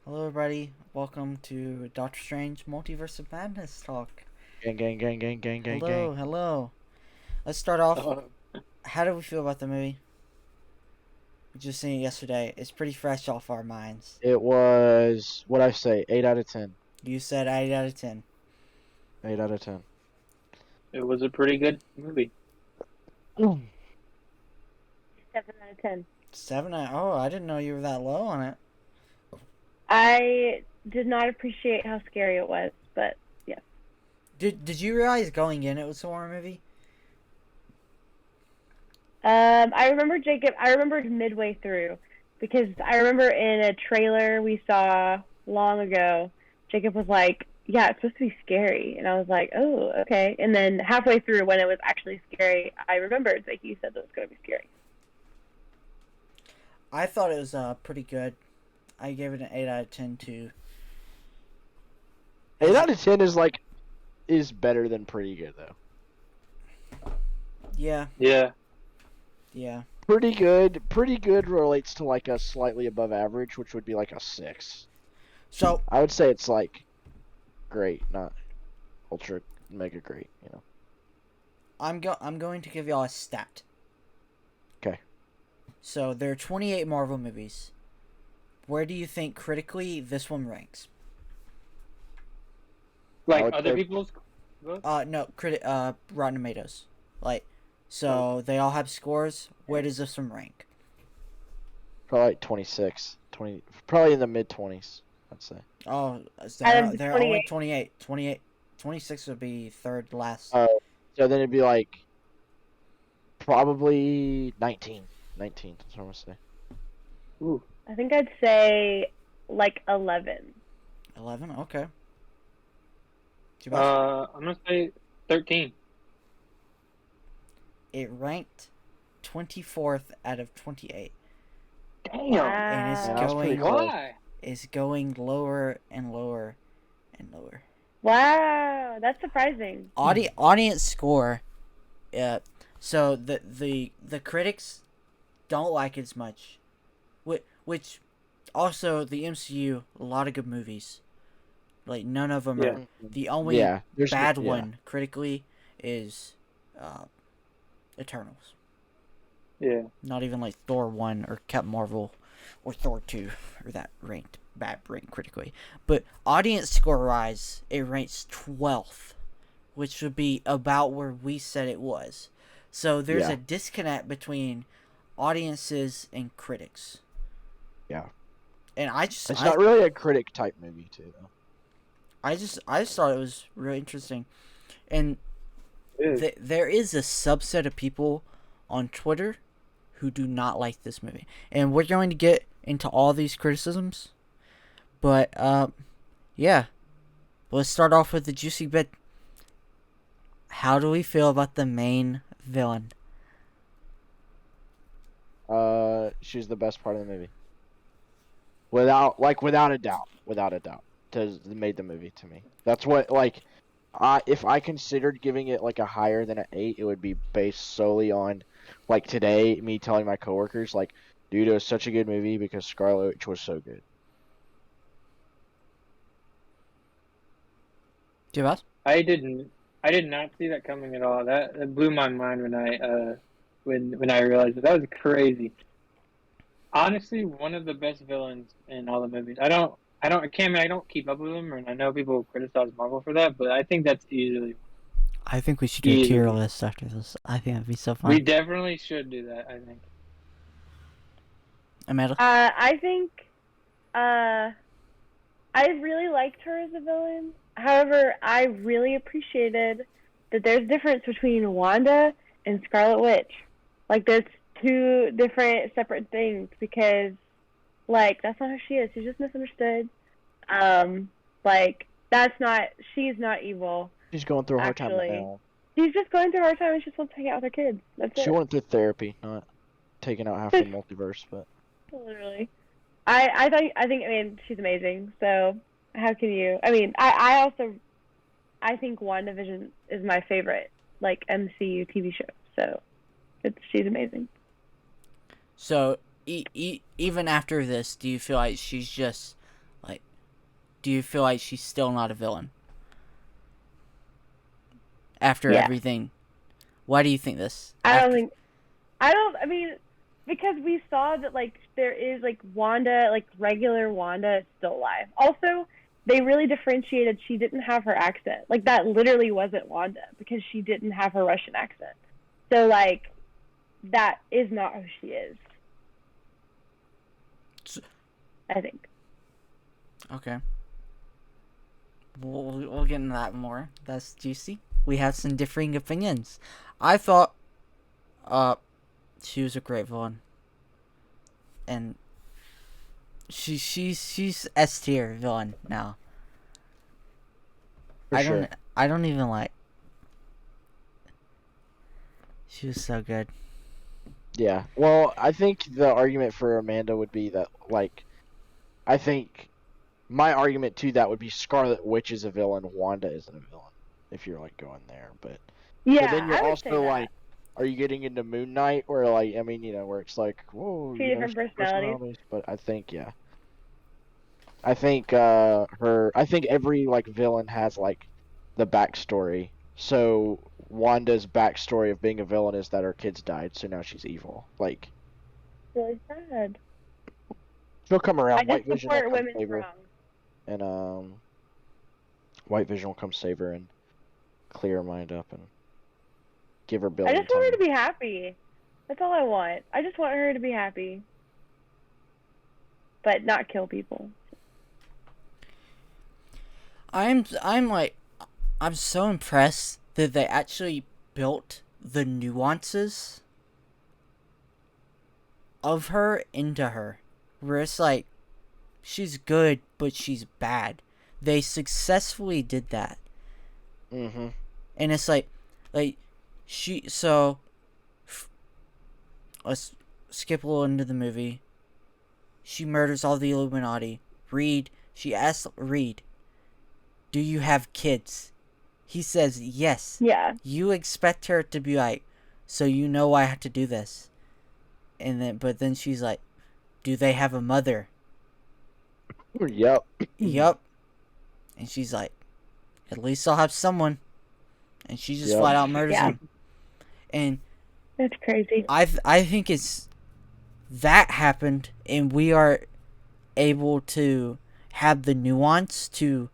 Hello, everybody. Welcome to Doctor Strange Multiverse of Madness talk. Gang, gang, gang, gang, gang, gang, gang. Hello. Let's start off. Uh, How do we feel about the movie? We just seen it yesterday. It's pretty fresh off our minds. It was, what I say, 8 out of 10. You said 8 out of 10. 8 out of 10. it was a pretty good movie. 7 out of 10. 7 out. Oh, I didn't know you were that low on it. I did not appreciate how scary it was, but yeah. Did you realize going in it was a horror movie? I remember Jacob. I remembered midway through because I remember in a trailer we saw long ago, Jacob was like, "Yeah, it's supposed to be scary," and I was like, "Oh, okay." And then halfway through, when it was actually scary, I remembered that he said that it was going to be scary. I thought it was pretty good. I gave it an 8 out of 10 too. 8 out of 10 is better than pretty good, though. Yeah. Yeah. Yeah. Pretty good relates to like a slightly above average, which would be like a 6. So I would say it's like great, not ultra mega great, you know. I'm going to give y'all a stat. Okay. So there are 28 Marvel movies. Where do you think critically this one ranks? Like would other say- people's. No, Rotten Tomatoes. So they all have scores. Where does this one rank? Probably like 26, 20, probably in the mid 20s, I'd say. Oh, Out of they're only 28. 26 would be third last. So then it'd be like probably 19. 19, that's what I'm gonna say. Ooh. I think I'd say like 11. 11. Okay. Sebastian? I'm gonna say 13. It ranked 24th out of 28. Damn. And it's Wow. that's pretty going close. Why? is going lower and lower and lower. Wow, that's surprising. Audience score. So the critics don't like it as much, which also the MCU, a lot of good movies. Like none of them Yeah. are. The only There's bad yeah. one critically is Eternals. Yeah. Not even like Thor 1 or Captain Marvel or Thor 2 or that ranked bad rank critically. But audience score wise, it ranks 12th, which would be about where we said it was. So there's Yeah. a disconnect between audiences and critics. Yeah. And I It's not really a critic type movie, too, though. I just thought it was really interesting. And It is. there is a subset of people on Twitter who do not like this movie. And we're going to get into all these criticisms. But, yeah. Let's start off with the juicy bit. How do we feel about the main villain? She's the best part of the movie. Without a doubt. Without a doubt. Made the movie to me. That's what, if I considered giving it, like, a higher than an 8, it would be based solely on, like, today, me telling my coworkers, like, dude, it was such a good movie because Scarlet Witch was so good. Jibas? I did not see that coming at all. That blew my mind when I realized it. That was crazy. Honestly, one of the best villains in all the movies. I don't keep up with them, and I know people criticize Marvel for that, but I think that's easily. I think we should do a Easy. tier list after this. I think that'd be so fun. We definitely should do that. I think. Amanda? I think I really liked her as a villain. However, I really appreciated that there's a difference between Wanda and Scarlet Witch. Like, there's two different separate things because, like, that's not who she is. She's just misunderstood. She's not evil. She's going through a hard time Actually. now. She's just going through a hard time and she just wants to hang out with her kids. That's She it. went through therapy, not taking out half the multiverse, but Literally. I think she's amazing. So how can you? I mean, I think WandaVision is my favorite like MCU TV show. So she's amazing. So, even after this, do you feel like she's just, like, do you feel like she's still not a villain after Yeah. everything? Why do you think this? I mean, because we saw that, like, there is, like, Wanda, like, regular Wanda is still alive. Also, they really differentiated she didn't have her accent. Like, that literally wasn't Wanda because she didn't have her Russian accent. So, like, that is not who she is. I think. Okay. We'll get into that more. That's juicy. We have some differing opinions. I thought she was a great villain. And she's S tier villain now. For sure. I don't even like. She was so good. Yeah. Well, I think the argument for Amanda would be that, like, I think my argument to that would be Scarlet Witch is a villain, Wanda isn't a villain, if you're, like, going there. But then you're I would say also, that. like, are you getting into Moon Knight, where, like, I mean, where it's like, whoa, Two different personalities. But I think, yeah. I think I think every, like, villain has, like, the backstory. So Wanda's backstory of being a villain is that her kids died, so now she's evil. Like, Really sad. she'll come around. I White just Vision will support come women's save her, wrongs. and White Vision will come save her and clear her mind up and give her I billion just want her to time. be happy. That's all I want. I just want her to be happy. But not kill people. I'm so impressed that they actually built the nuances of her into her. Where it's like, she's good, but she's bad. They successfully did that. Mm-hmm. And it's like, let's skip a little into the movie. She murders all the Illuminati. She asks Reed, do you have kids? He says yes. Yeah. You expect her to be like, so you know I have to do this. But then she's like, do they have a mother? Yep. Yup. And she's like, at least I'll have someone. And she just Yep. flat out murders Yeah. him. And That's crazy. I think it's that happened, and we are able to have the nuance to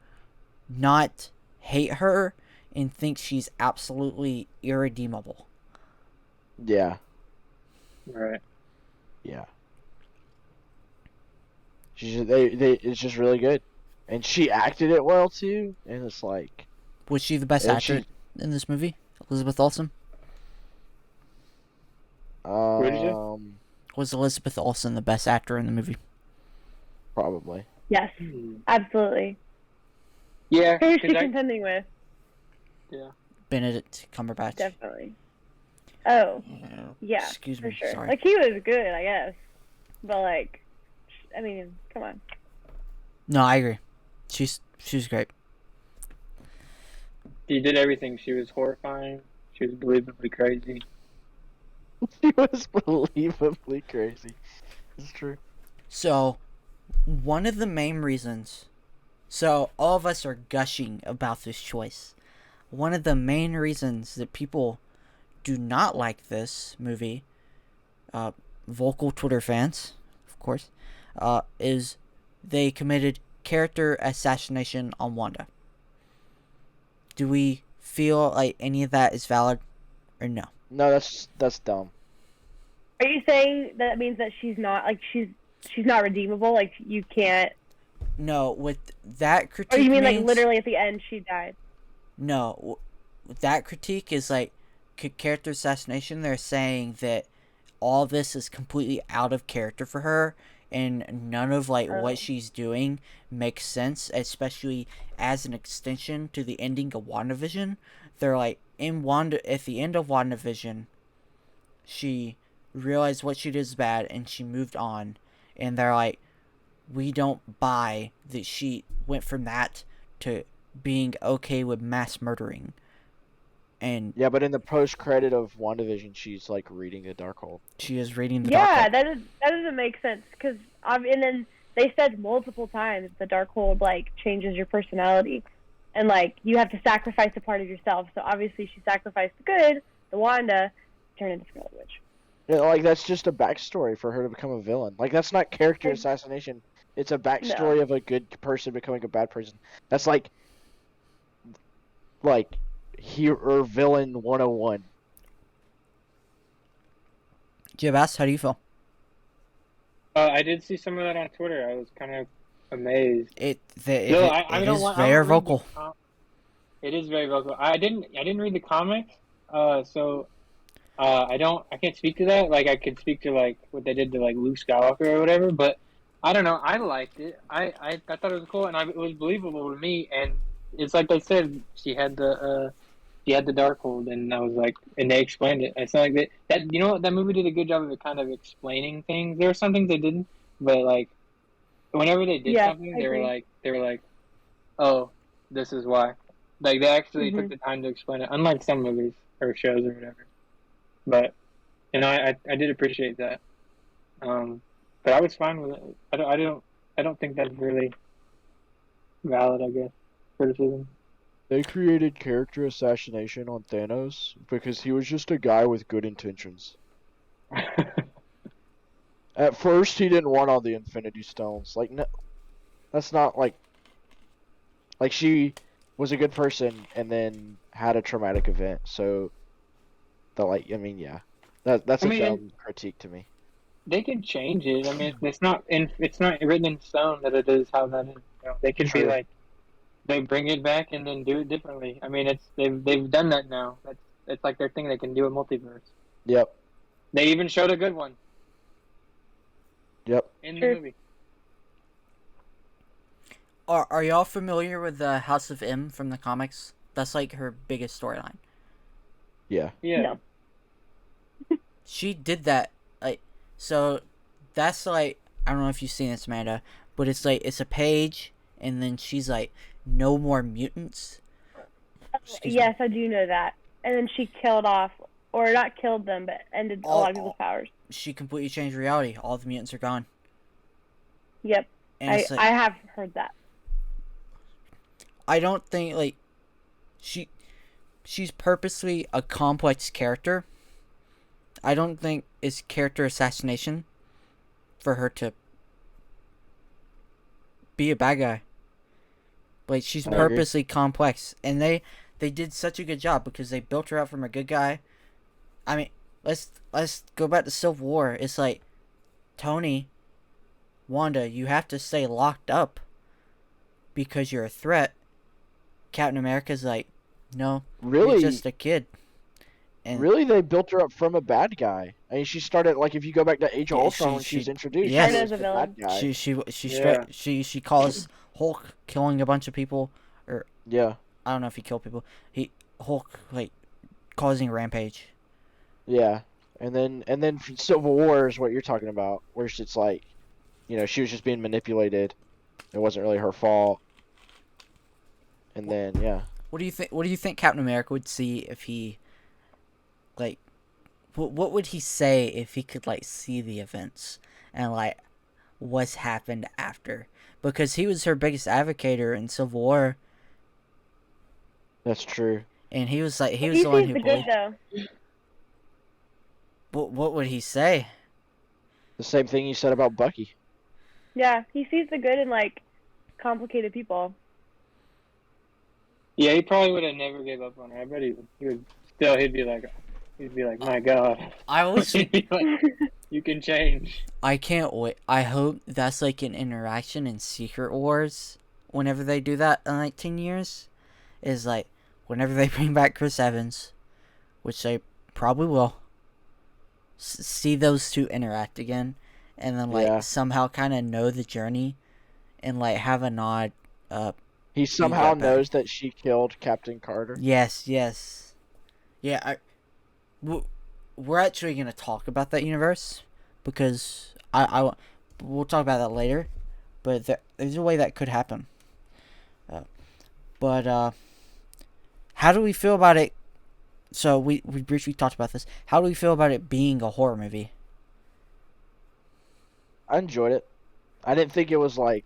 not hate her and think she's absolutely irredeemable. Yeah. Right. Yeah. It's just really good, and she acted it well too. And it's like, Was she the best And actor in this movie? Elizabeth Olsen? did you say? Was Elizabeth Olsen the best actor in the movie? Probably. Yes. Absolutely. Yeah. Who's she 'cause I- contending with? Benedict Cumberbatch. Definitely. Oh, yeah. Excuse For me. sure. Sorry. Like, he was good, I guess. But, like, I mean, come on. No, I agree. She's great. She did everything. She was horrifying. She was believably crazy. She was believably crazy. It's true. So, one of the main reasons. So, all of us are gushing about this choice. One of the main reasons that people do not like this movie, vocal Twitter fans, of course, is they committed character assassination on Wanda. Do we feel like any of that is valid, or no? No, that's dumb. Are you saying that means that she's not, like, she's not redeemable? Like, you can't... No, with that critique. Or you mean, like, means- literally at the end she died? No, that critique is like character assassination. They're saying that all this is completely out of character for her, and none of like what she's doing makes sense, especially as an extension to the ending of WandaVision. They're like, at the end of WandaVision, she realized what she did is bad and she moved on, and they're like, we don't buy that she went from that to being okay with mass murdering. And Yeah, but in the post credit of WandaVision, she's like reading the Darkhold. she is reading the Yeah, Dark that doesn't make sense. Cause, and then they said multiple times the Darkhold like changes your personality, and like you have to sacrifice a part of yourself. So obviously she sacrificed the good, the Wanda, to turn into Scarlet Witch. Yeah, like that's just a backstory for her to become a villain. Like that's not character assassination. It's a backstory of a good person becoming a bad person. That's like hero villain 101. Jabas, how do you feel? I did see some of that on Twitter. I was kind of amazed. It No, I is don't want. I very don't read vocal. it is very vocal. I didn't read the comics, so I can't speak to that. Like I could speak to like what they did to like Luke Skywalker or whatever, but I don't know. I liked it. I thought it was cool, and it was believable to me. And it's like they said, she had the Darkhold, and I was like, and they explained it. It's not like that you know what, that movie did a good job of it, kind of explaining things. There were some things they didn't, but like whenever they did something, they were like, oh, this is why. Like they actually took the time to explain it, unlike some movies or shows or whatever. But I did appreciate that. But I was fine with it. I don't think that's really valid, I guess, criticism. They created character assassination on Thanos because he was just a guy with good intentions. At first, he didn't want all the Infinity Stones. Like, no, that's not like she was a good person and then had a traumatic event. So, yeah, that's a valid critique to me. They can change it. I mean, it's not written in stone that it is how that is. You know, they can be like, they bring it back and then do it differently. I mean, they've done that now. It's like their thing. They can do a multiverse. Yep. They even showed a good one. Yep. In the movie. Are y'all familiar with the House of M from the comics? That's like her biggest storyline. Yeah. Yeah. No. She did that, like, so that's like, I don't know if you've seen this, Amanda, but it's like, it's a page, and then she's like, no more mutants. Yes, I do know that. And then she killed off, or not killed them, but ended a lot of people's powers. She completely changed reality. All the mutants are gone. Yep. And I have heard that. I don't think, like, she's purposely a complex character. I don't think it's character assassination for her to be a bad guy. Like, she's purposely complex, and they did such a good job because they built her up from a good guy. I mean, let's go back to Civil War. It's like, Tony, Wanda, you have to stay locked up because you're a threat. Captain America's like, no, really, you're just a kid. And really, they built her up from a bad guy. I mean, she started, like, if you go back to Age of Ultron when she's introduced, yes. she was a bad guy. She calls Hulk killing a bunch of people, or yeah, I don't know if he killed people. Hulk like causing a rampage. Yeah, and then Civil War is what you're talking about, where it's like, you know, she was just being manipulated. It wasn't really her fault. And then yeah. What do you think? What do you think Captain America would see if he, like, what would he say if he could like see the events and like what's happened after? Because he was her biggest advocator in Civil War. That's true. And he was like, he was the one who believed. Though. What would he say? The same thing you said about Bucky. Yeah, he sees the good in like complicated people. Yeah, he probably would have never gave up on her. I bet he would still. He'd be like, my God. I always He'd be like, you can change. I can't wait. I hope that's like an interaction in Secret Wars. Whenever they do that in like 10 years, is like whenever they bring back Chris Evans, which they probably will. See those two interact again, and then like somehow kind of know the journey, and like have a nod. He somehow knows that she killed Captain Carter. Yes. Yeah, we're actually gonna talk about that universe because we'll talk about that later, but there's a way that could happen. But how do we feel about it? So we briefly talked about this. How do we feel about it being a horror movie? I enjoyed it. I didn't think it was like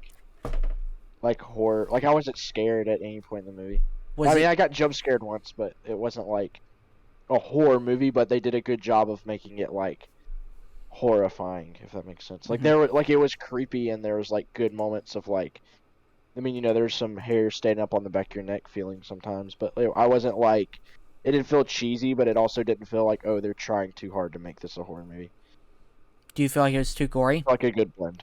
horror. Like I wasn't scared at any point in the movie. Was I mean, it? I got jump scared once, but it wasn't like a horror movie. But they did a good job of making it like horrifying, if that makes sense. Like Mhm. there were like it was creepy, and there was like good moments of like. I mean, there's some hair standing up on the back of your neck feeling sometimes, but I wasn't like. It didn't feel cheesy, but it also didn't feel like, oh, they're trying too hard to make this a horror movie. Do you feel like it was too gory? Like a good blend.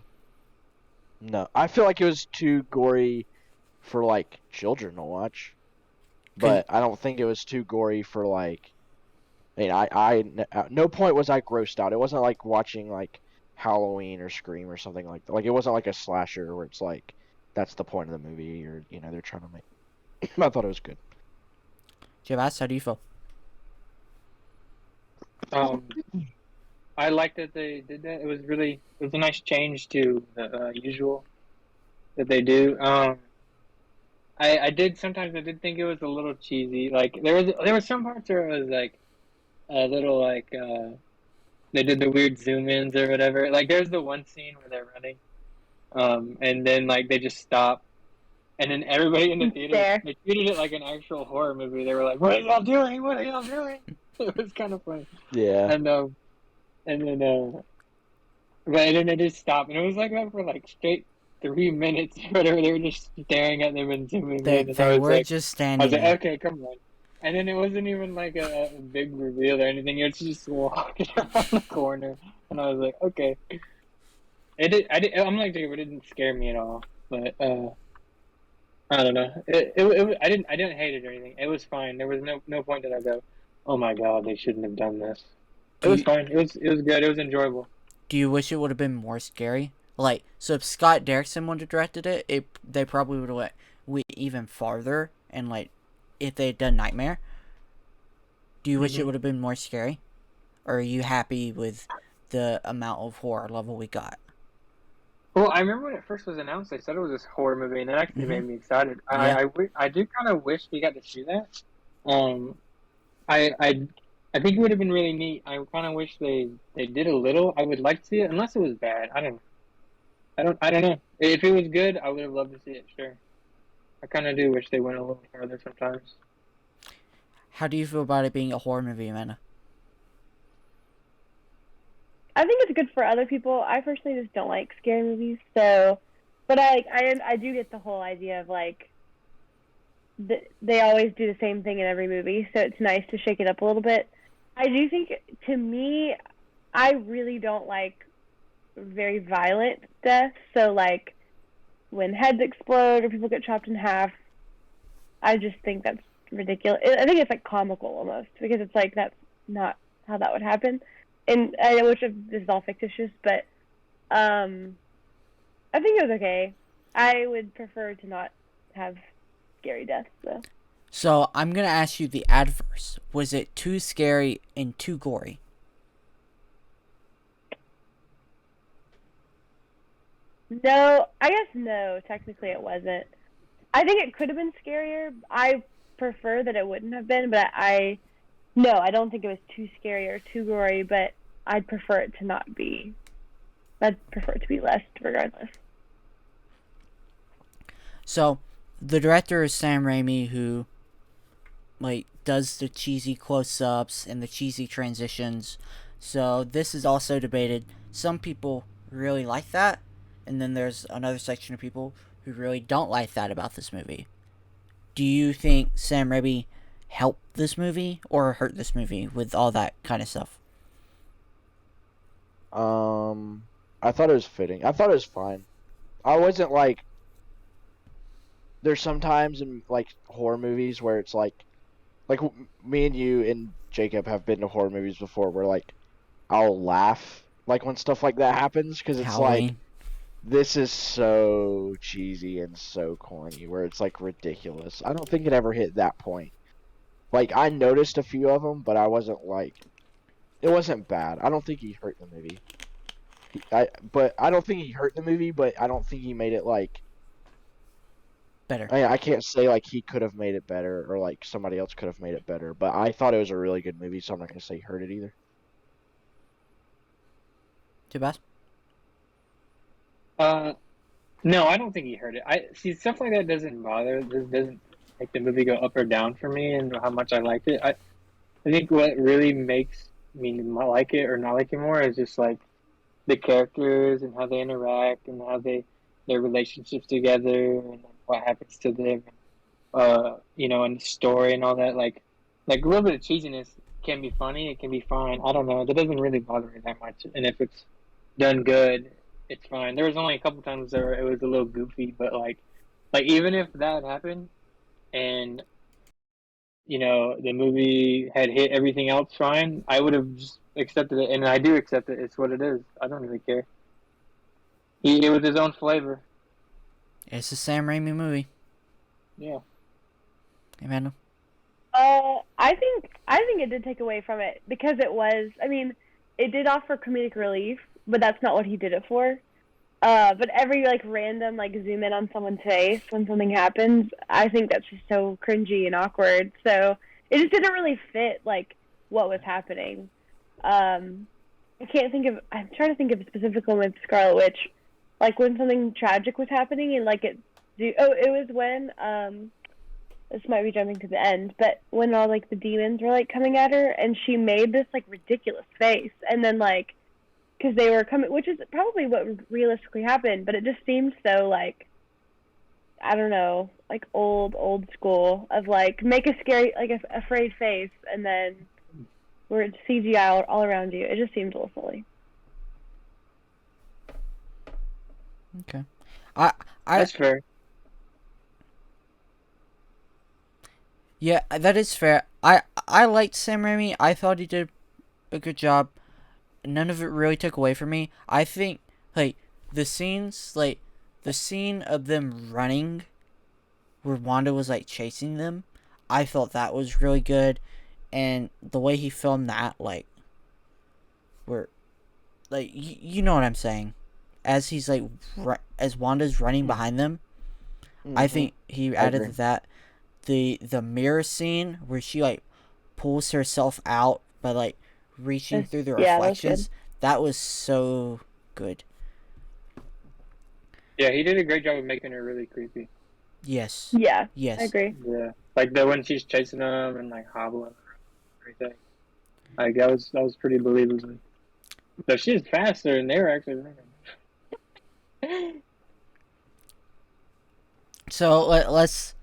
No, I feel like it was too gory for like children to watch, but I don't think it was too gory for like. I mean, at no point was I grossed out. It wasn't like watching like Halloween or Scream or something like that. Like it wasn't like a slasher where it's like that's the point of the movie, or they're trying to make. I thought it was good. Javas, how do you feel? Um, I like that they did that. It was a nice change to the usual that they do. I did think it was a little cheesy. Like there were some parts where it was like a little like they did the weird zoom ins or whatever. Like there's the one scene where they're running, and then like they just stop, and then everybody in the theater There. they treated it like an actual horror movie. They were like, "What are y'all doing? What are y'all doing?" It was kind of funny, Yeah. and then but then they just stopped, and it was like that for like straight 3 minutes or whatever. They were just staring at them and zooming They in. And they were like, just I standing was like, there. okay, come on. And then it wasn't even like a big reveal or anything. It was just walking around the corner, and I was like, okay. I'm like Jacob. It didn't scare me at all, but I don't know. I didn't hate it or anything. It was fine. There was no point that I go, oh my god, they shouldn't have done this. It Do was you, fine. It was good. It was enjoyable. do you wish it would have been more scary? Like, so if Scott Derrickson would have directed it, they probably would have went even farther. And like, if they had done Nightmare, do you wish it Mhm. would have been more scary, or are you happy with the amount of horror level we got? Well, I remember when it first was announced, they said it was this horror movie, and that actually Mm-hmm. made me excited. Yeah. I do kind of wish we got to see that. Um, I, I, I think it would have been really neat. I kind of wish they did a little. I would like to see it, unless it was bad. I don't know. If it was good, I would have loved to see it. Sure. I kind of do wish they went a little farther sometimes. How do you feel about it being a horror movie, Amanda? I think it's good for other people. I personally just don't like scary movies, so. But I do get the whole idea of like. They always do the same thing in every movie, so it's nice to shake it up a little bit. I do think, to me, I really don't like very violent death. So like when heads explode or people get chopped in half, I just think that's ridiculous. I think it's like comical almost, because it's like that's not how that would happen. And I know this is all fictitious, but I think it was okay. I would prefer to not have scary deaths though. So I'm gonna ask you the adverse. Was it too scary and too gory? No, I guess no. Technically, it wasn't. I think it could have been scarier. I prefer that it wouldn't have been, but no, I don't think it was too scary or too gory. But I'd prefer it to not be. I'd prefer it to be less, regardless. So the director is Sam Raimi, who like does the cheesy close-ups and the cheesy transitions. So this is also debated. Some people really like that, and then there's another section of people who really don't like that about this movie. Do you think Sam Raimi helped this movie or hurt this movie with all that kind of stuff? I thought it was fitting. I thought it was fine. I wasn't like. There's sometimes in like horror movies where it's like me and you and Jacob have been to horror movies before where like I'll laugh like when stuff like that happens because it's like Halloween. this is so cheesy and so corny where it's like ridiculous. I don't think it ever hit that point. Like I noticed a few of them, but I wasn't like it wasn't bad. I don't think he hurt the movie. But I don't think he hurt the movie, but I don't think he made it like Better. I can't say like he could have made it better or like somebody else could have made it better, but I thought it was a really good movie, so I'm not gonna say he hurt it either. Too bad. No, I don't think he heard it. I see stuff like that doesn't bother. This doesn't make the movie go up or down for me, and how much I liked it. I think what really makes me not like it or not like it more is just like the characters and how they interact and how their relationships together and like, what happens to them. And the story and all that. Like a little bit of cheesiness can be funny. It can be fine. I don't know. That doesn't really bother me that much. And if it's done good, it's fine. There was only a couple times where it was a little goofy, but like even if that happened and the movie had hit everything else fine, I would have just accepted it, and I do accept it. It's what it is. I don't really care. He ate it with his own flavor. It's a Sam Raimi movie. Yeah. Amanda? I think it did take away from it because it was. I mean, it did offer comedic relief, but that's not what he did it for. But every like random like zoom in on someone's face when something happens, I think that's just so cringy and awkward. So it just didn't really fit like what was happening. I can't think of. I'm trying to think of a specific one with Scarlet Witch, like when something tragic was happening and like it. It was when this might be jumping to the end, but when all like the demons were like coming at her, and she made this like ridiculous face, and then like because they were coming, which is probably what realistically happened, but it just seemed so like I don't know, like old school of like make a scary like a afraid face, and then we're CGI all around you. It just seemed a little silly. Okay. I That's fair. Yeah, that is fair. I liked Sam Raimi. I thought he did a good job. None of it really took away from me. I think like the scenes, like the scene of them running, where Wanda was like chasing them, I thought that was really good, and the way he filmed that, like, where, like you know what I'm saying, as he's like as Wanda's running behind them, I think he added that. The mirror scene where she like pulls herself out by like reaching through the reflections, that was so good. Yeah, he did a great job of making her really creepy. Yes. Yeah. Yes. I agree. Yeah, like the when she's chasing them and like hobbling around and everything. Like that was pretty believable. So she's faster and they were actually running. So let's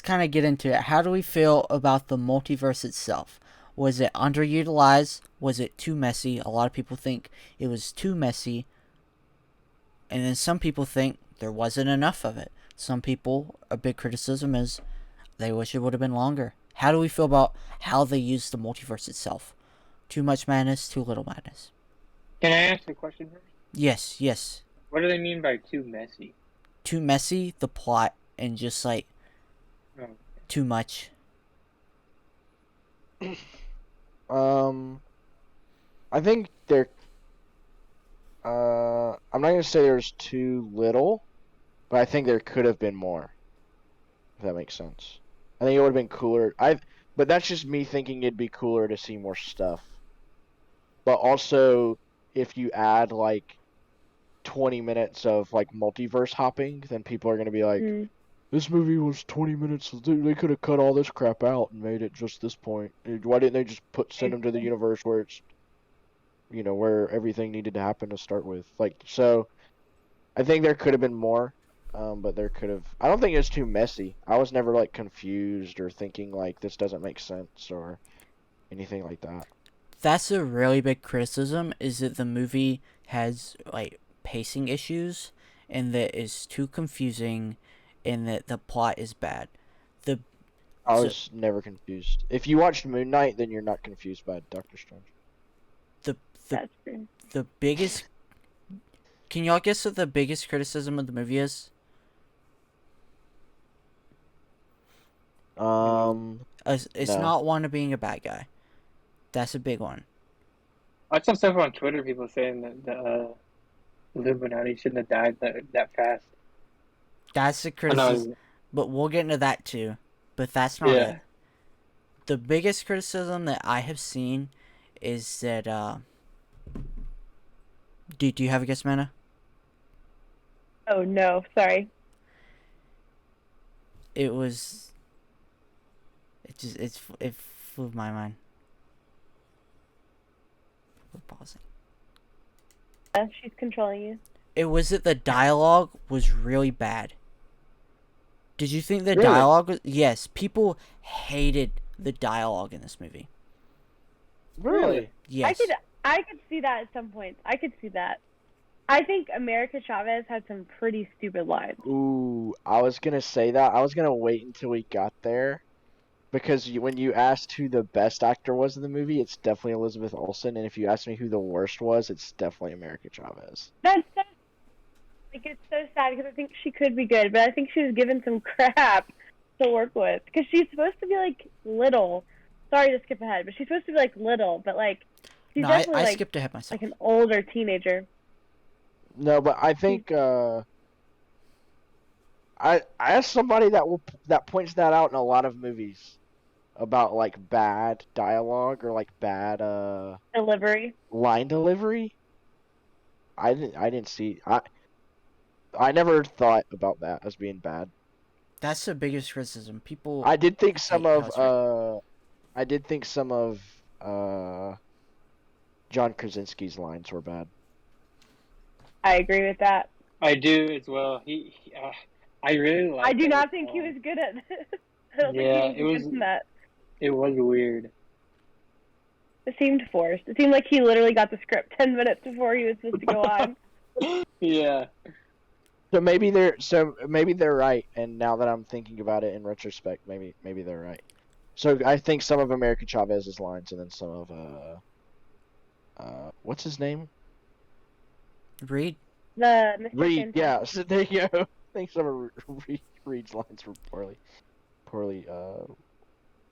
kind of get into it. How do we feel about the multiverse itself? Was it underutilized? Was it too messy? A lot of people think it was too messy. And then some people think there wasn't enough of it. Some people, a big criticism is they wish it would have been longer. How do we feel about how they used the multiverse itself? Too much madness, too little madness. Can I ask a question first? Yes. What do they mean by too messy? Too messy, the plot, and just like too much. I think they're. I'm not gonna say there's too little, but I think there could have been more. If that makes sense. I think it would have been cooler. But that's just me thinking it'd be cooler to see more stuff. But also, if you add like 20 minutes of like multiverse hopping, then people are gonna be like, this movie was 20 minutes. They could have cut all this crap out and made it just this point. Why didn't they just send them to the universe where it's, where everything needed to happen to start with? Like, so I think there could have been more, but there could have. I don't think it was too messy. I was never like confused or thinking like this doesn't make sense or anything like that. That's a really big criticism, is that the movie has like pacing issues and that is too confusing and that the plot is bad. I was never confused. If you watched Moon Knight, then you're not confused by Doctor Strange. The biggest. Can y'all guess what the biggest criticism of the movie is? It's No. not Wanda being a bad guy. That's a big one. I saw stuff on Twitter, people saying that the Illuminati shouldn't have died that fast. That's the criticism, but we'll get into that too. But that's not it. The biggest criticism that I have seen is that. Do you have a guess, Mana? Oh no, sorry. It was. It flew my mind. We're pausing. She's controlling you. It was that the dialogue was really bad. Did you think the Really? dialogue was? Yes, people hated the dialogue in this movie. Really? Yes. I could see that at some points. I could see that. I think America Chavez had some pretty stupid lines. Ooh, I was gonna say that. I was gonna wait until we got there, because when you asked who the best actor was in the movie, it's definitely Elizabeth Olsen, and if you asked me who the worst was, it's definitely America Chavez. That's so, like, it's so sad because I think she could be good, but I think she was given some crap to work with because she's supposed to be like little. Sorry to skip ahead, but she's supposed to be like little, but like she's No, I definitely like skipped ahead myself. like an older teenager. No, but I think I asked somebody that points that out in a lot of movies about like bad dialogue or like bad Delivery. line delivery. I didn't see I never thought about that as being bad. That's the biggest criticism. People. I did think some hate of how it's written. I did think some of John Krasinski's lines were bad. I agree with that. I do as well. I really like. I do not think he was good at this. I don't think he was good in that. It was weird. It seemed forced. It seemed like he literally got the script 10 minutes before he was supposed to go on. Yeah. So maybe they're right, and now that I'm thinking about it in retrospect, maybe they're right. So I think some of America Chavez's lines, and then some of what's his name? Reed. The Mr. Reed. Fantastic. Yeah, so there you go. I think some of Reed's lines were poorly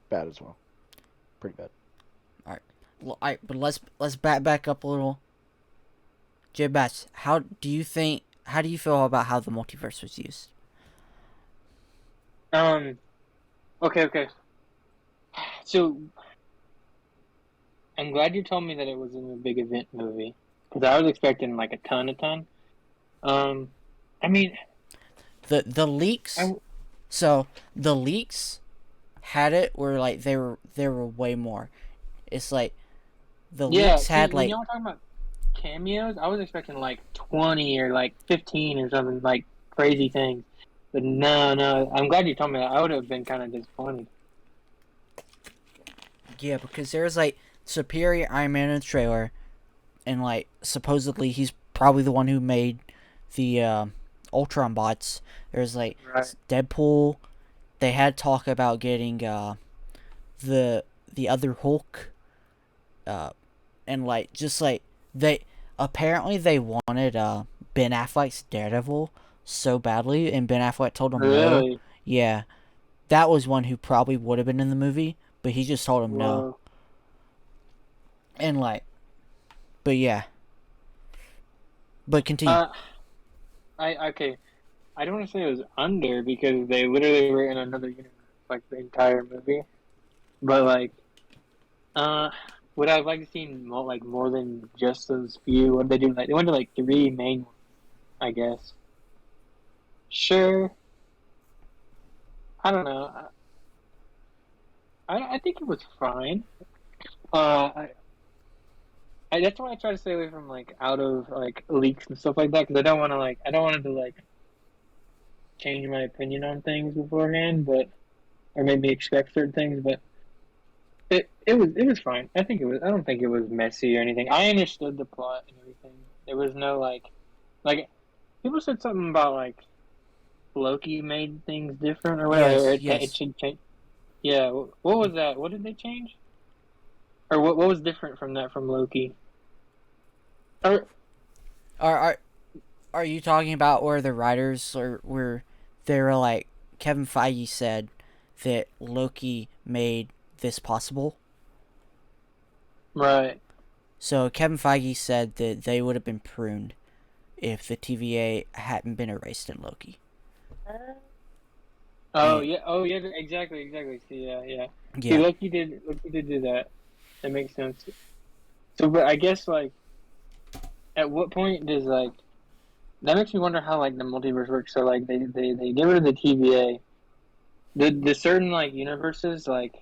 bad as well. Pretty bad. Alright, but let's back up a little. J Bats, how do you feel about how the multiverse was used? Okay. So, I'm glad you told me that it was in the big event movie, because I was expecting like a ton. I mean, The leaks. So the leaks had it where like there were way more. It's like the leaks had when like y'all talking about cameos, I was expecting like 20 or like 15 or something, like crazy things. But no, I'm glad you told me that. I would have been kind of disappointed. yeah, because there's like Superior Iron Man in the trailer, and like supposedly he's probably the one who made the Ultron bots. There's like Right. Deadpool. They had talk about getting the other Hulk, and like just like they wanted Ben Affleck's Daredevil so badly, and Ben Affleck told him no. Really? Yeah, that was one who probably would have been in the movie, but he just told him no. Whoa. And like, but yeah. But continue. Okay. I don't want to say it was under because they literally were in another universe, like the entire movie. But like, would I like to see more than just those few? What did they do? Like they went to like 3 main ones, I guess. Sure. I don't know. I think it was fine. That's why I try to stay away from like out of like leaks and stuff like that because I don't want to like change my opinion on things beforehand, but or maybe expect certain things, but it was fine. I don't think it was messy or anything. I understood the plot and everything. There was no like people said something about like Loki made things different or whatever. Yes. It should change. Yeah, what was that? What did they change? Or what was different from Loki? Or Are you talking about where the writers were they were like Kevin Feige said that Loki made this possible? right. So Kevin Feige said that they would have been pruned if the TVA hadn't been erased in Loki. Oh yeah, exactly. See, yeah. Yeah. See, Loki did do that. That makes sense. So, but I guess like, at what point does like that makes me wonder how like the multiverse works. So like they get rid of the TVA. The certain like universes like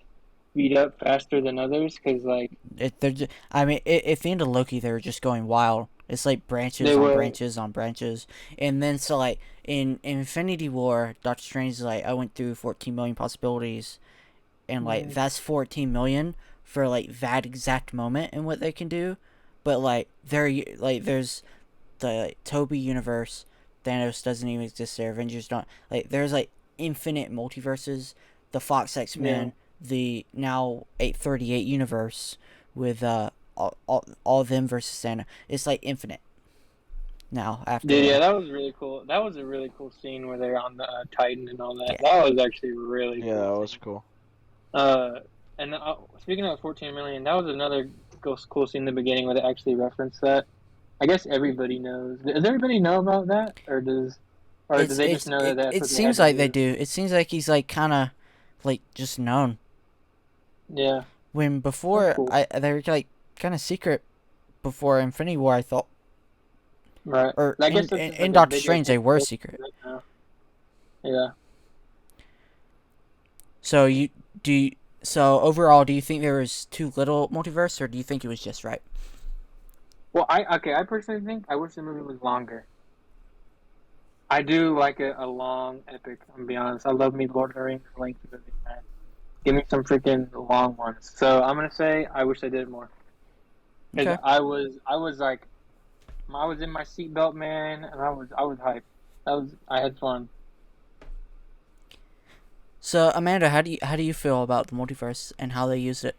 speed up faster than others because like I mean, at the end of Loki, they were just going wild. It's like branches they on were. branches on branches, and then so like in Infinity War, Doctor Strange is like, I went through 14 million possibilities, and like that's 14 million for like that exact moment and what they can do, but like there's the Toby universe, Thanos doesn't even exist there, Avengers don't, like there's like infinite multiverses, the Fox Yeah. X-Men, the now 838 universe with all of them versus Thanos. It's like infinite now after Yeah, that was really cool. That was a really cool scene where they're on the Titan and all that. yeah. That was actually a really Yeah, cool that was scene. cool. And speaking of 14 million, that was another cool scene in the beginning where they actually referenced that. I guess everybody knows. Does everybody know about that, or do they just know that that's It what they had seems to like they do? do. It seems like he's like kind of like just known. Yeah, When that's before cool. they were like kind of secret before Infinity War, I thought, Right. or I guess that's just in like a Doctor bigger Strange thing they were right secret. now. Yeah. So so overall, do you think there was too little multiverse, or do you think it was just right? Well, I personally think I wish the movie was longer. I do like a long epic. I'm gonna be honest. I love me Lord of the Rings length movies, man. Give me some freaking long ones. So I'm gonna say I wish I did more because Okay. I was like I was in my seatbelt, man, and I was hyped. I had fun. So Amanda, how do you feel about the multiverse and how they used it?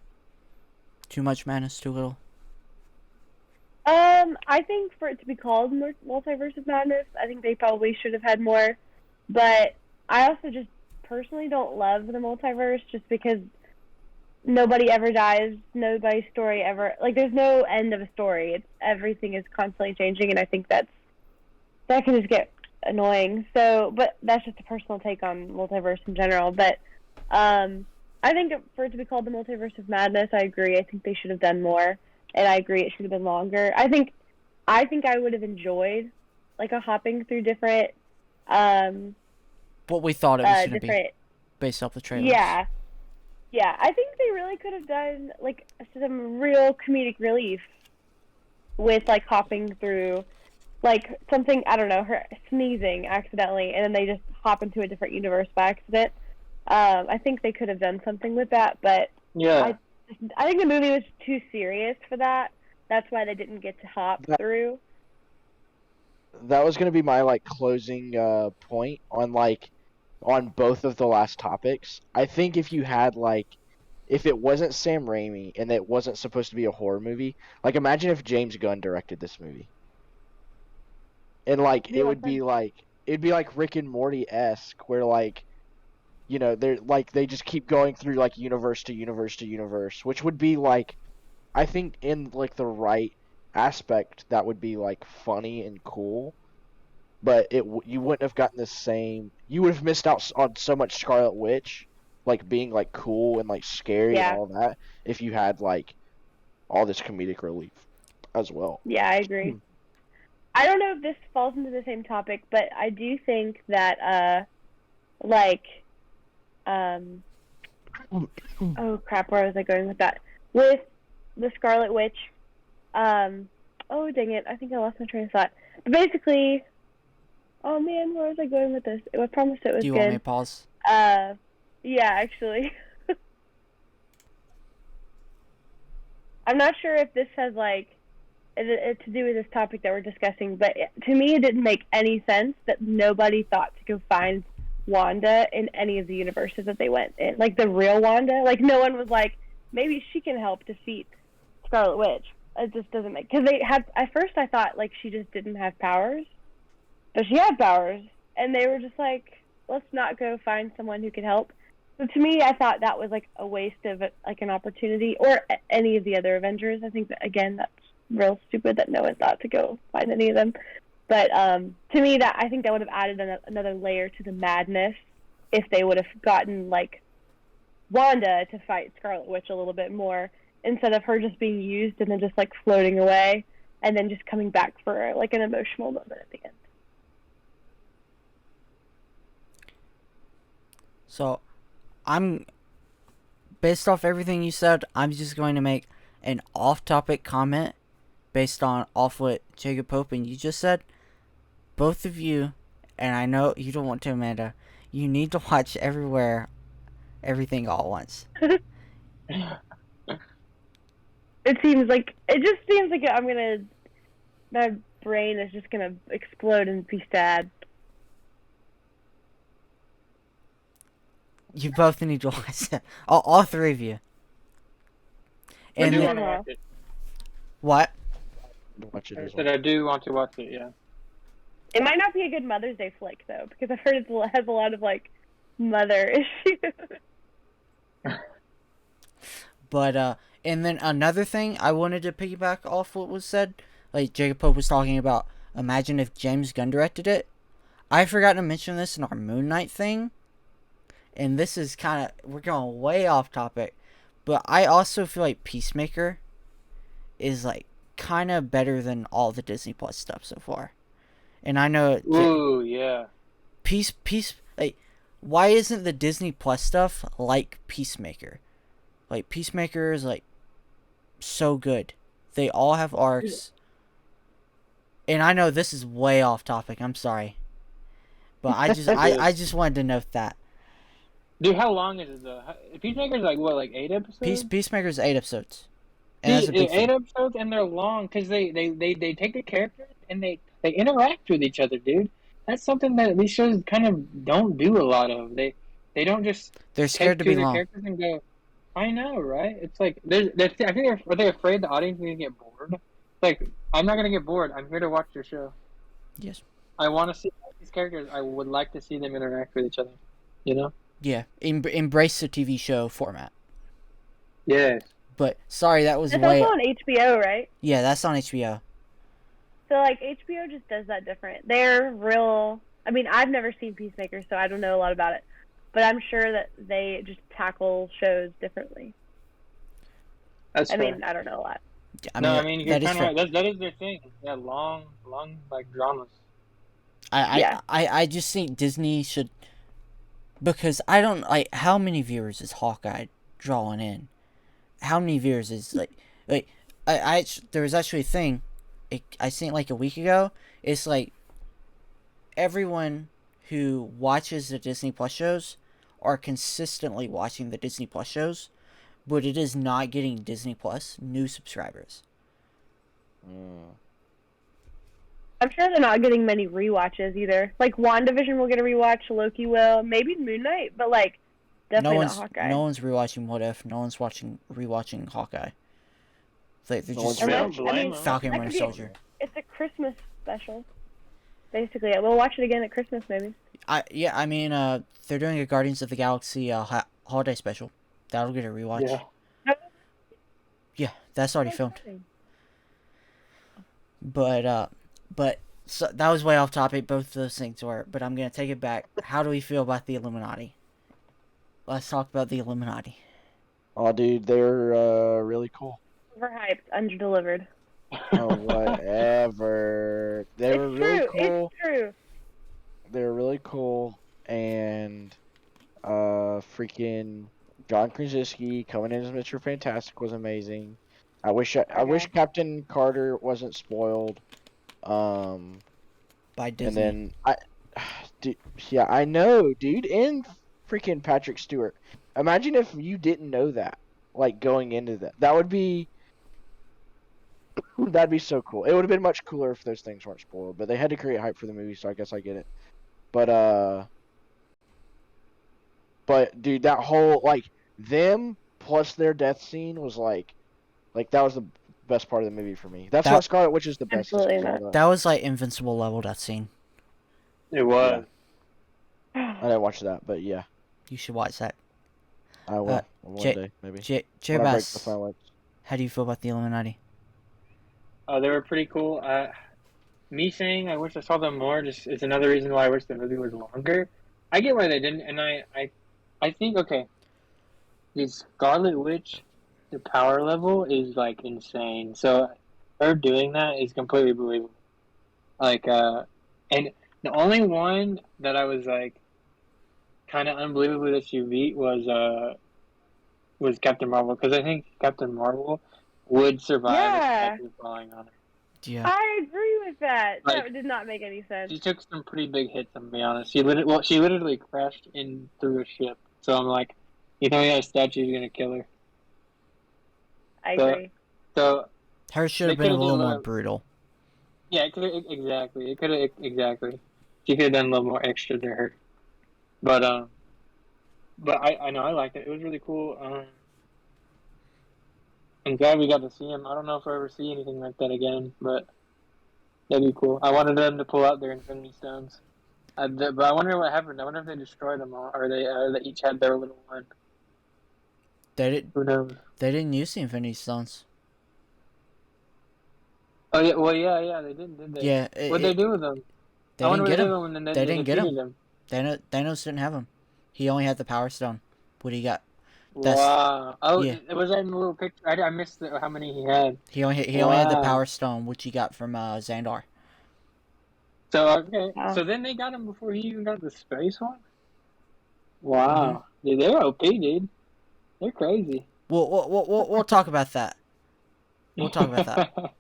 Too much madness, too little. I think for it to be called Multiverse of Madness, I think they probably should have had more. But I also just personally don't love the multiverse just because nobody ever dies, nobody's story ever like there's no end of a story. It's everything is constantly changing, and I think that can just get annoying. So, but that's just a personal take on multiverse in general. But I think for it to be called the Multiverse of Madness, I agree. I think they should have done more, and I agree it should have been longer. I think I would have enjoyed like a hopping through different um What we thought it was gonna be different based off the trailers. yeah. Yeah, I think they really could have done like some real comedic relief with like hopping through like something, I don't know, her sneezing accidentally and then they just hop into a different universe by accident. I think they could have done something with that, but Yeah. I I think the movie was too serious for that. That's why they didn't get to hop That through. that was gonna be my like closing point on like on both of the last topics. I think if you had like if it wasn't Sam Raimi and it wasn't supposed to be a horror movie, like imagine if James Gunn directed this movie. And like Be like that. it'd be like Rick and Morty esque where like they're like they just keep going through like universe to universe to universe, which would be like I think in like the right aspect that would be like funny and cool, but you wouldn't have gotten the same. You would have missed out on so much Scarlet Witch, like being like cool and like scary and Yeah. all of that if you had like all this comedic relief as well. Yeah, I agree. I don't know if this falls into the same topic, but I do think that like um oh crap, where was I going with that? With the Scarlet Witch, oh dang it, I think I lost my train of thought. But basically, oh man, where was I going with this? I promised it was Do you want me to good. pause? Yeah, actually. I'm not sure if this has like to do with this topic that we're discussing, but to me, it didn't make any sense that nobody thought to go find Wanda in any of the universes that they went in. Like the real Wanda, like no one was like, maybe she can help defeat Scarlet Witch. It just doesn't make because they had at first I thought like she just didn't have powers, but she had powers, and they were just like, let's not go find someone who can help. So to me, I thought that was like a waste of like an opportunity, or any of the other Avengers. I think that again, that's real stupid that no one thought to go find any of them. But to me, that I think that would have added another layer to the madness if they would have gotten like Wanda to fight Scarlet Witch a little bit more instead of her just being used and then just like floating away and then just coming back for like an emotional moment at the end. So, I'm based off everything you said. I'm just going to make an off-topic comment based on off what Jacob Pope and you just said. Both of you, and I know you don't want to, Amanda. You need to watch Everything All at Once. It just seems like my brain is just gonna explode and be sad. You both need to watch it. All three of you. I And do then, want to watch it. what? Watch it I as said well. I do want to watch it. Yeah. It might not be a good Mother's Day flick though, because I've heard it has a lot of like mother issues. But and then another thing I wanted to piggyback off what was said, like Jacob Pope was talking about. Imagine if James Gunn directed it. I forgot to mention this in our Moon Knight thing, and this is kind of we're going way off topic, but I also feel like Peacemaker is like kind of better than all the Disney Plus stuff so far. And I know Ooh, yeah. like why isn't the Disney Plus stuff like Peacemaker? Like Peacemaker is like so good. They all have arcs. And I know this is way off topic. I'm sorry. But I just wanted to note that. Dude, how long is it though? Peacemaker's like what, like 8 episodes? Peacemaker's 8 episodes. And that's a big 8 thing. episodes, and they're long because they take the characters and they interact with each other, dude. That's something that these shows kind of don't do a lot of. They don't just They're scared to take be two of the long. characters and go. I know, right? It's like I think are they afraid the audience is gonna get bored? Like, I'm not gonna get bored. I'm here to watch your show. Yes. I want to see these characters. I would like to see them interact with each other. You know? Yeah. Embrace the TV show format. Yes. But sorry, that was It's way. also on HBO, right? Yeah, that's on HBO. So like HBO just does that different. They're real. I mean, I've never seen Peacemaker, so I don't know a lot about it. But I'm sure that they just tackle shows differently. That's I fair. mean, I don't know a lot. Yeah, I mean, you're that is kind fair. of right. That is their thing. Yeah, long like dramas. Yeah. I just think Disney should, because I don't like how many viewers is Hawkeye drawing in. How many viewers is like there was actually a thing, I seen it like a week ago. It's like everyone who watches the Disney Plus shows are consistently watching the Disney Plus shows, but it is not getting Disney Plus new subscribers. I'm sure they're not getting many rewatches either. Like WandaVision will get a rewatch, Loki will, maybe Moon Knight, but like definitely not Hawkeye. No one's rewatching What If. No one's rewatching Hawkeye. They're No just one's Falcon that Winter could be- Soldier. It's a Christmas special. Basically, yeah, we'll watch it again at Christmas maybe. I mean, they're doing a Guardians of the Galaxy holiday special. That'll get a rewatch. Yeah. Yeah, that's already filmed. But so that was way off topic. Both of those things were. But I'm gonna take it back. How do we feel about the Illuminati? Let's talk about the Illuminati. Oh, dude, they're really cool. Overhyped, underdelivered. Oh, whatever. They were It's really true. cool. It's true. They were really cool, and freaking John Krasinski coming in as Mr. Fantastic was amazing. I wish Captain Carter wasn't spoiled. By Disney. And then dude, yeah, I know, dude, and freaking Patrick Stewart. Imagine if you didn't know that, like going into that. That'd be so cool. It would have been much cooler if those things weren't spoiled, but they had to create hype for the movie, so I guess I get it. But dude, that whole like them plus their death scene was like that was the best part of the movie for me. That's why Scarlet Witch is the best. Absolutely not. That was like Invincible level, that scene. It was. I didn't watch that, but yeah, You should watch that. I will one day maybe. J When I break the Bass, silence. how do you feel about the Illuminati? They were pretty cool. Me saying I wish I saw them more just is another reason why I wish the movie was longer. I get why they didn't, and I think okay. The Scarlet Witch, the power level is like insane. So her doing that is completely believable. Like and the only one that I was like kind of unbelievable that she beat was Captain Marvel, because I think Captain Marvel would survive a Yeah, statue falling on her. Yeah. I agree with that. Like, That did not make any sense. she took some pretty big hits, I'm gonna be honest. She literally crashed in through a ship. So I'm like, you know, that statue is gonna kill her. I agree. So Hers should they have been a could have little done more brutal. yeah, it could exactly. It could have exactly. She could have done a little more extra to her. But I know I liked it. It was really cool. I'm glad we got to see him. I don't know if I'll ever see anything like that again, but that'd be cool. I wanted them to pull out their Infinity Stones. But I wonder what happened. I wonder if they destroyed them all, or they each had their little one. Who knows? They didn't use the Infinity Stones. Oh yeah, well yeah, they did they? Yeah. What'd they do with them? They I didn't wonder what get they did them. with them, and then They they didn't get defeated them. them. Thanos didn't have them. He only had the Power Stone. What do you got? Wow. Oh, yeah. was that in the little picture? I missed how many he had. He only had the Wow. Power Stone, which he got from Xandar. So okay, Wow. so then they got him before he even got the space one. Wow, yeah, they're OP, dude. They're crazy. We'll talk about that. We'll talk about that.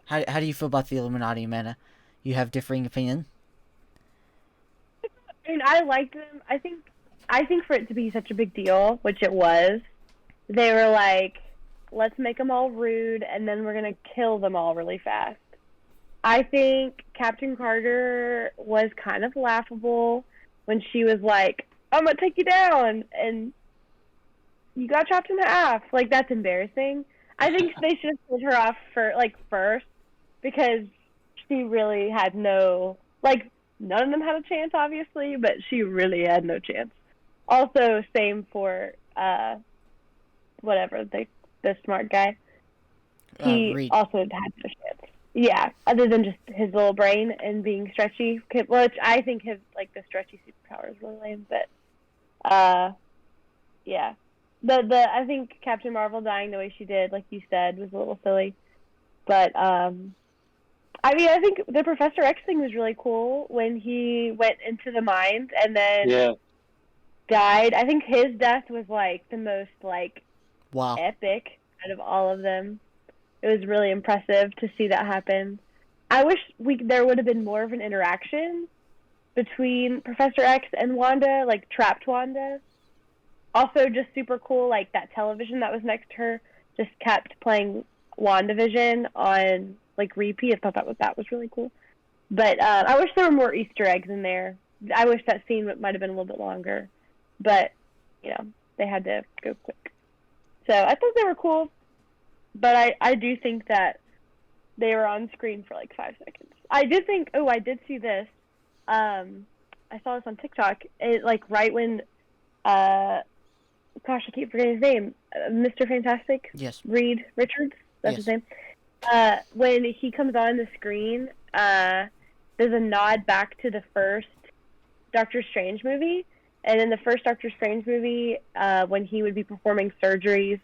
How do you feel about the Illuminati, Amanda? You have differing opinion? I mean, I liked them. I think for it to be such a big deal, which it was, they were like, let's make them all rude, and then we're gonna kill them all really fast. I think Captain Carter was kind of laughable when she was like, I'm gonna take you down, and you got chopped in half. Like, that's embarrassing. I think they should have killed her off first, because she really had no, none of them had a chance, obviously, but she really had no chance. Also, same for, the smart guy. He Reed. also had no chance. Yeah, other than just his little brain and being stretchy, which I think his, the stretchy superpower is really lame, but, yeah. I think Captain Marvel dying the way she did, like you said, was a little silly. But, I think the Professor X thing was really cool when he went into the mines and then died. I think his death was, the most, wow. epic out of all of them. It was really impressive to see that happen. I wish there would have been more of an interaction between Professor X and Wanda, trapped Wanda. Also, just super cool, that television that was next to her just kept playing WandaVision on, repeat. I thought that was really cool. But I wish there were more Easter eggs in there. I wish that scene might have been a little bit longer. But, they had to go quick. So I thought they were cool. But I do think that they were on screen for 5 seconds. I did see this. I saw this on TikTok. Right when, I keep forgetting his name. Mr. Fantastic? Yes. Reed Richards? That's his name. When he comes on the screen, there's a nod back to the first Doctor Strange movie. And in the first Doctor Strange movie, when he would be performing surgeries,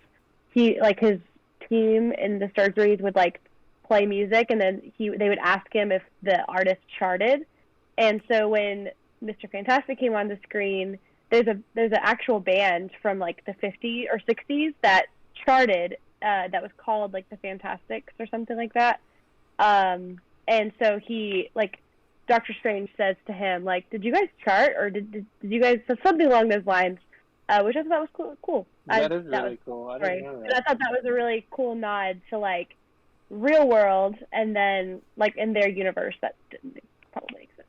his team in the surgeries would play music, and then they would ask him if the artist charted. And so when Mr. Fantastic came on the screen, there's an actual band from the 50s or 60s that charted, that was called the Fantastics or something like that. And so he Doctor Strange says to him, did you guys chart, or did you guys, something along those lines, which I thought was cool. That is really cool. I didn't know that. And I thought that was a really cool nod to real world, and then in their universe that didn't probably exist.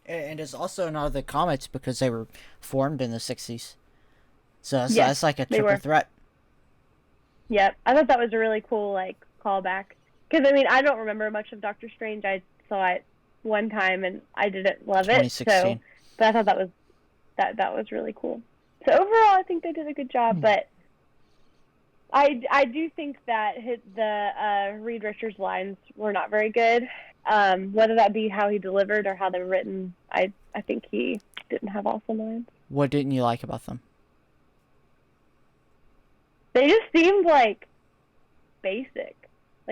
And it's also in all the comics because they were formed in the 60s. So that's a triple threat. Yep. I thought that was a really cool callback. Because I don't remember much of Doctor Strange. I saw it one time and I didn't love it. 2016. But I thought that was really cool. So overall, I think they did a good job. But I do think that the Reed Richards lines were not very good. Whether that be how he delivered or how they were written, I think he didn't have awesome lines. What didn't you like about them? They just seemed basic.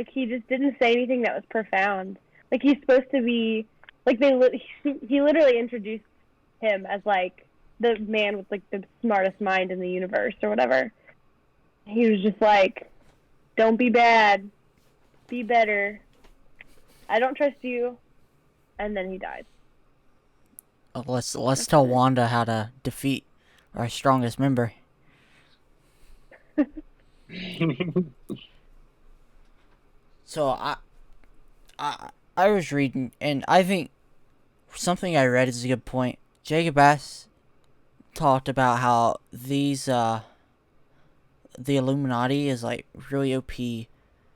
He just didn't say anything that was profound. He's supposed to be he literally introduced him as the man with like the smartest mind in the universe or whatever. He was just like, "Don't be bad, be better. I don't trust you," and then he died. Let's tell Wanda how to defeat our strongest member. So I was reading, and I think something I read is a good point. Jacob Bass talked about how the Illuminati is like really OP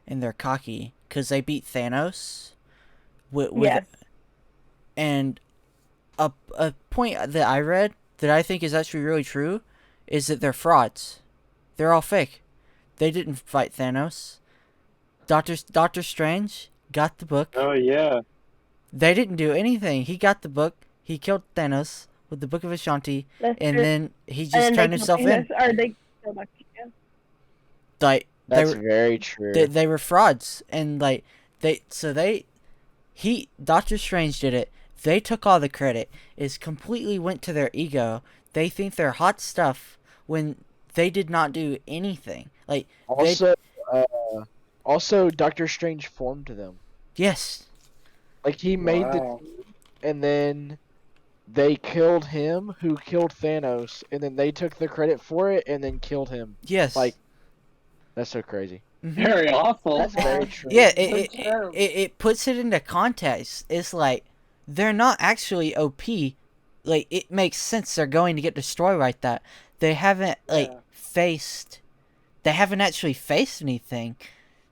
and they're cocky because they beat Thanos with Yes. and a point that I read that I think is actually really true is that they're frauds. They're all fake. They didn't fight Thanos. Doctor Strange got the book. Oh yeah. They didn't do anything. He got the book. He killed Thanos with the Book of Ashanti, That's and true. then he And just then turned they himself killed in. Thanos, or they killed Doctor Strange. Like That's very true. they were frauds, and like Doctor Strange did it. They took all the credit. It completely went to their ego. They think they're hot stuff when they did not do anything. Like Also, Doctor Strange formed them. yes, Like he made the Wow. team, and then they killed him, who killed Thanos, and then they took the credit for it, and then killed him. yes. Like, that's so crazy. Mhm. Very awful. That's very true. Yeah, That's terrible. it puts it into context. It's like they're not actually OP. Like it makes sense they're going to get destroyed like that. They haven't Yeah. they haven't actually faced anything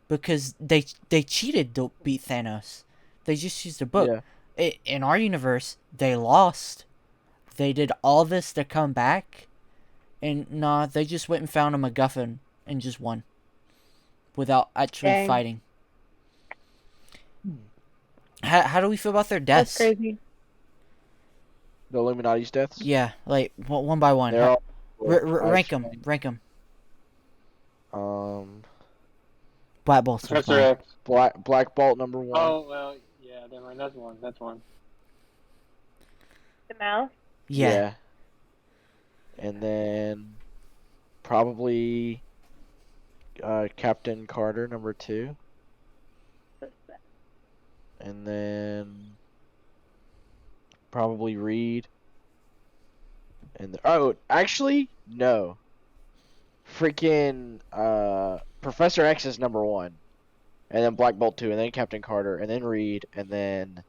because they cheated to beat Thanos. They just used a book. Yeah. In our universe, they lost. They did all this to come back, and nah, they just went and found a MacGuffin and just won without actually Dang. fighting. How do we feel about their That's deaths? crazy. The Illuminati's deaths. Yeah, like one by one. They're all Rank them. Rank them. Black Bolt's Professor fine. X. Black Bolt number 1. Oh well, yeah. Never mind. That's one. That's one. The mouse. Yeah. And then probably Captain Carter number 2. And then probably Reed. And actually no. Freaking Professor X is number 1. And then Black Bolt 2, and then Captain Carter, and then Reed, and then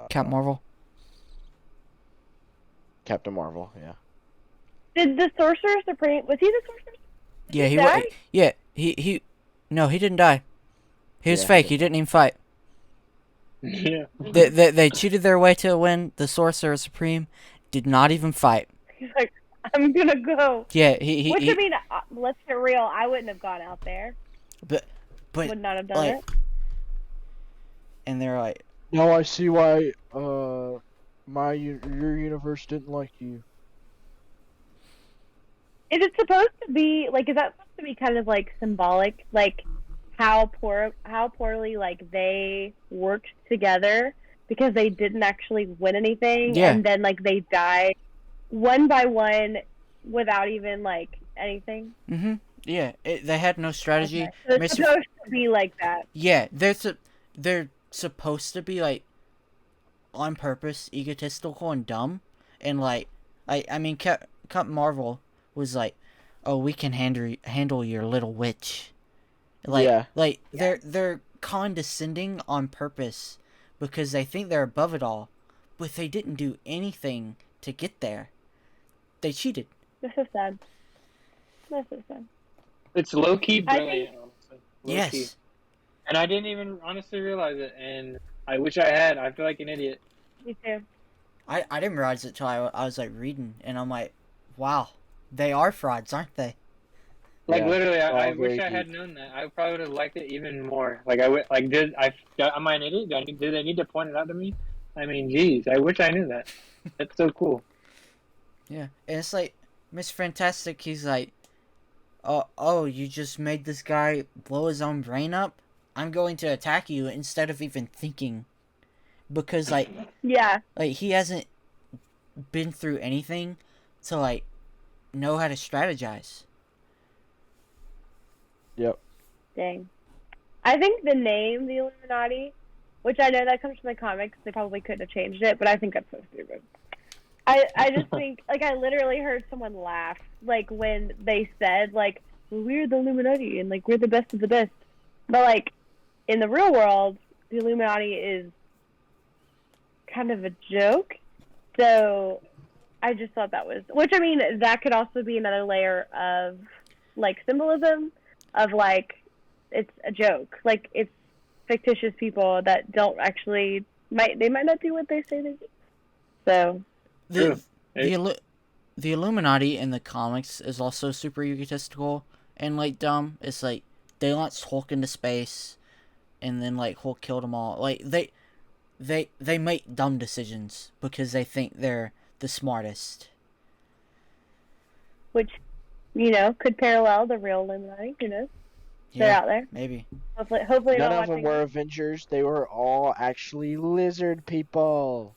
Cap Marvel. Captain Marvel, yeah. Did the Sorcerer Supreme? Was he the Sorcerer? Yeah, he die? Yeah, he. No, he didn't die. He was Yeah, fake. He didn't even fight. Yeah. They cheated their way to a win. The Sorcerer Supreme did not even fight. He's like, I'm gonna go. Yeah, he Which I mean, let's get real. I wouldn't have gone out there. but Would not have done like, it. and they're like, Now I see why your universe didn't like you. Is it supposed to be like? Is that supposed to be kind of like symbolic, like how poorly like they worked together because they didn't actually win anything, Yeah. and then like they died one by one without even like anything. yeah, they had no strategy. Okay. So it's Mr. supposed to be like that. Yeah, they're supposed to be like on purpose egotistical and dumb, and like I mean Cap Marvel was like, oh, we can handle your little witch. Like Yeah. like they're condescending on purpose because they think they're above it all, but they didn't do anything to get there. They cheated. This is sad. This is sad. It's low key I brilliant. Honestly. Low Yes. Key. And I didn't even honestly realize it, and I wish I had. I feel like an idiot. Me too. I didn't realize it till I was like reading, and I'm like, wow, they are frauds, aren't they? Like Yeah. literally, I Oh, wish very I had deep. known that. I probably would have liked it even more. Like I would, like am I an idiot? Do they need to point it out to me? I mean, geez, I wish I knew that. That's so cool. Yeah, and it's like Mr. Fantastic. He's like, oh, you just made this guy blow his own brain up. I'm going to attack you instead of even thinking, because like Yeah. he hasn't been through anything to like know how to strategize. Yep. Dang. I think the name, the Illuminati, which I know that comes from the comics, they probably couldn't have changed it, but I think that's so stupid. I just think, like, I literally heard someone laugh, like, when they said, like, well, we're the Illuminati, and, like, we're the best of the best. But, like, in the real world, the Illuminati is kind of a joke. So I just thought that was, which, I mean, that could also be another layer of, like, symbolism of, like, it's a joke. Like, it's fictitious people that don't actually, might not do what they say they do. So The True. the Illuminati in the comics is also super egotistical and like dumb. It's like they launched Hulk into space, and then like Hulk killed them all. Like they make dumb decisions because they think they're the smartest. which, could parallel the real Illuminati. Who knows? They're Yeah, out there. maybe. Hopefully None not of them watching. were Avengers. They were all actually lizard people.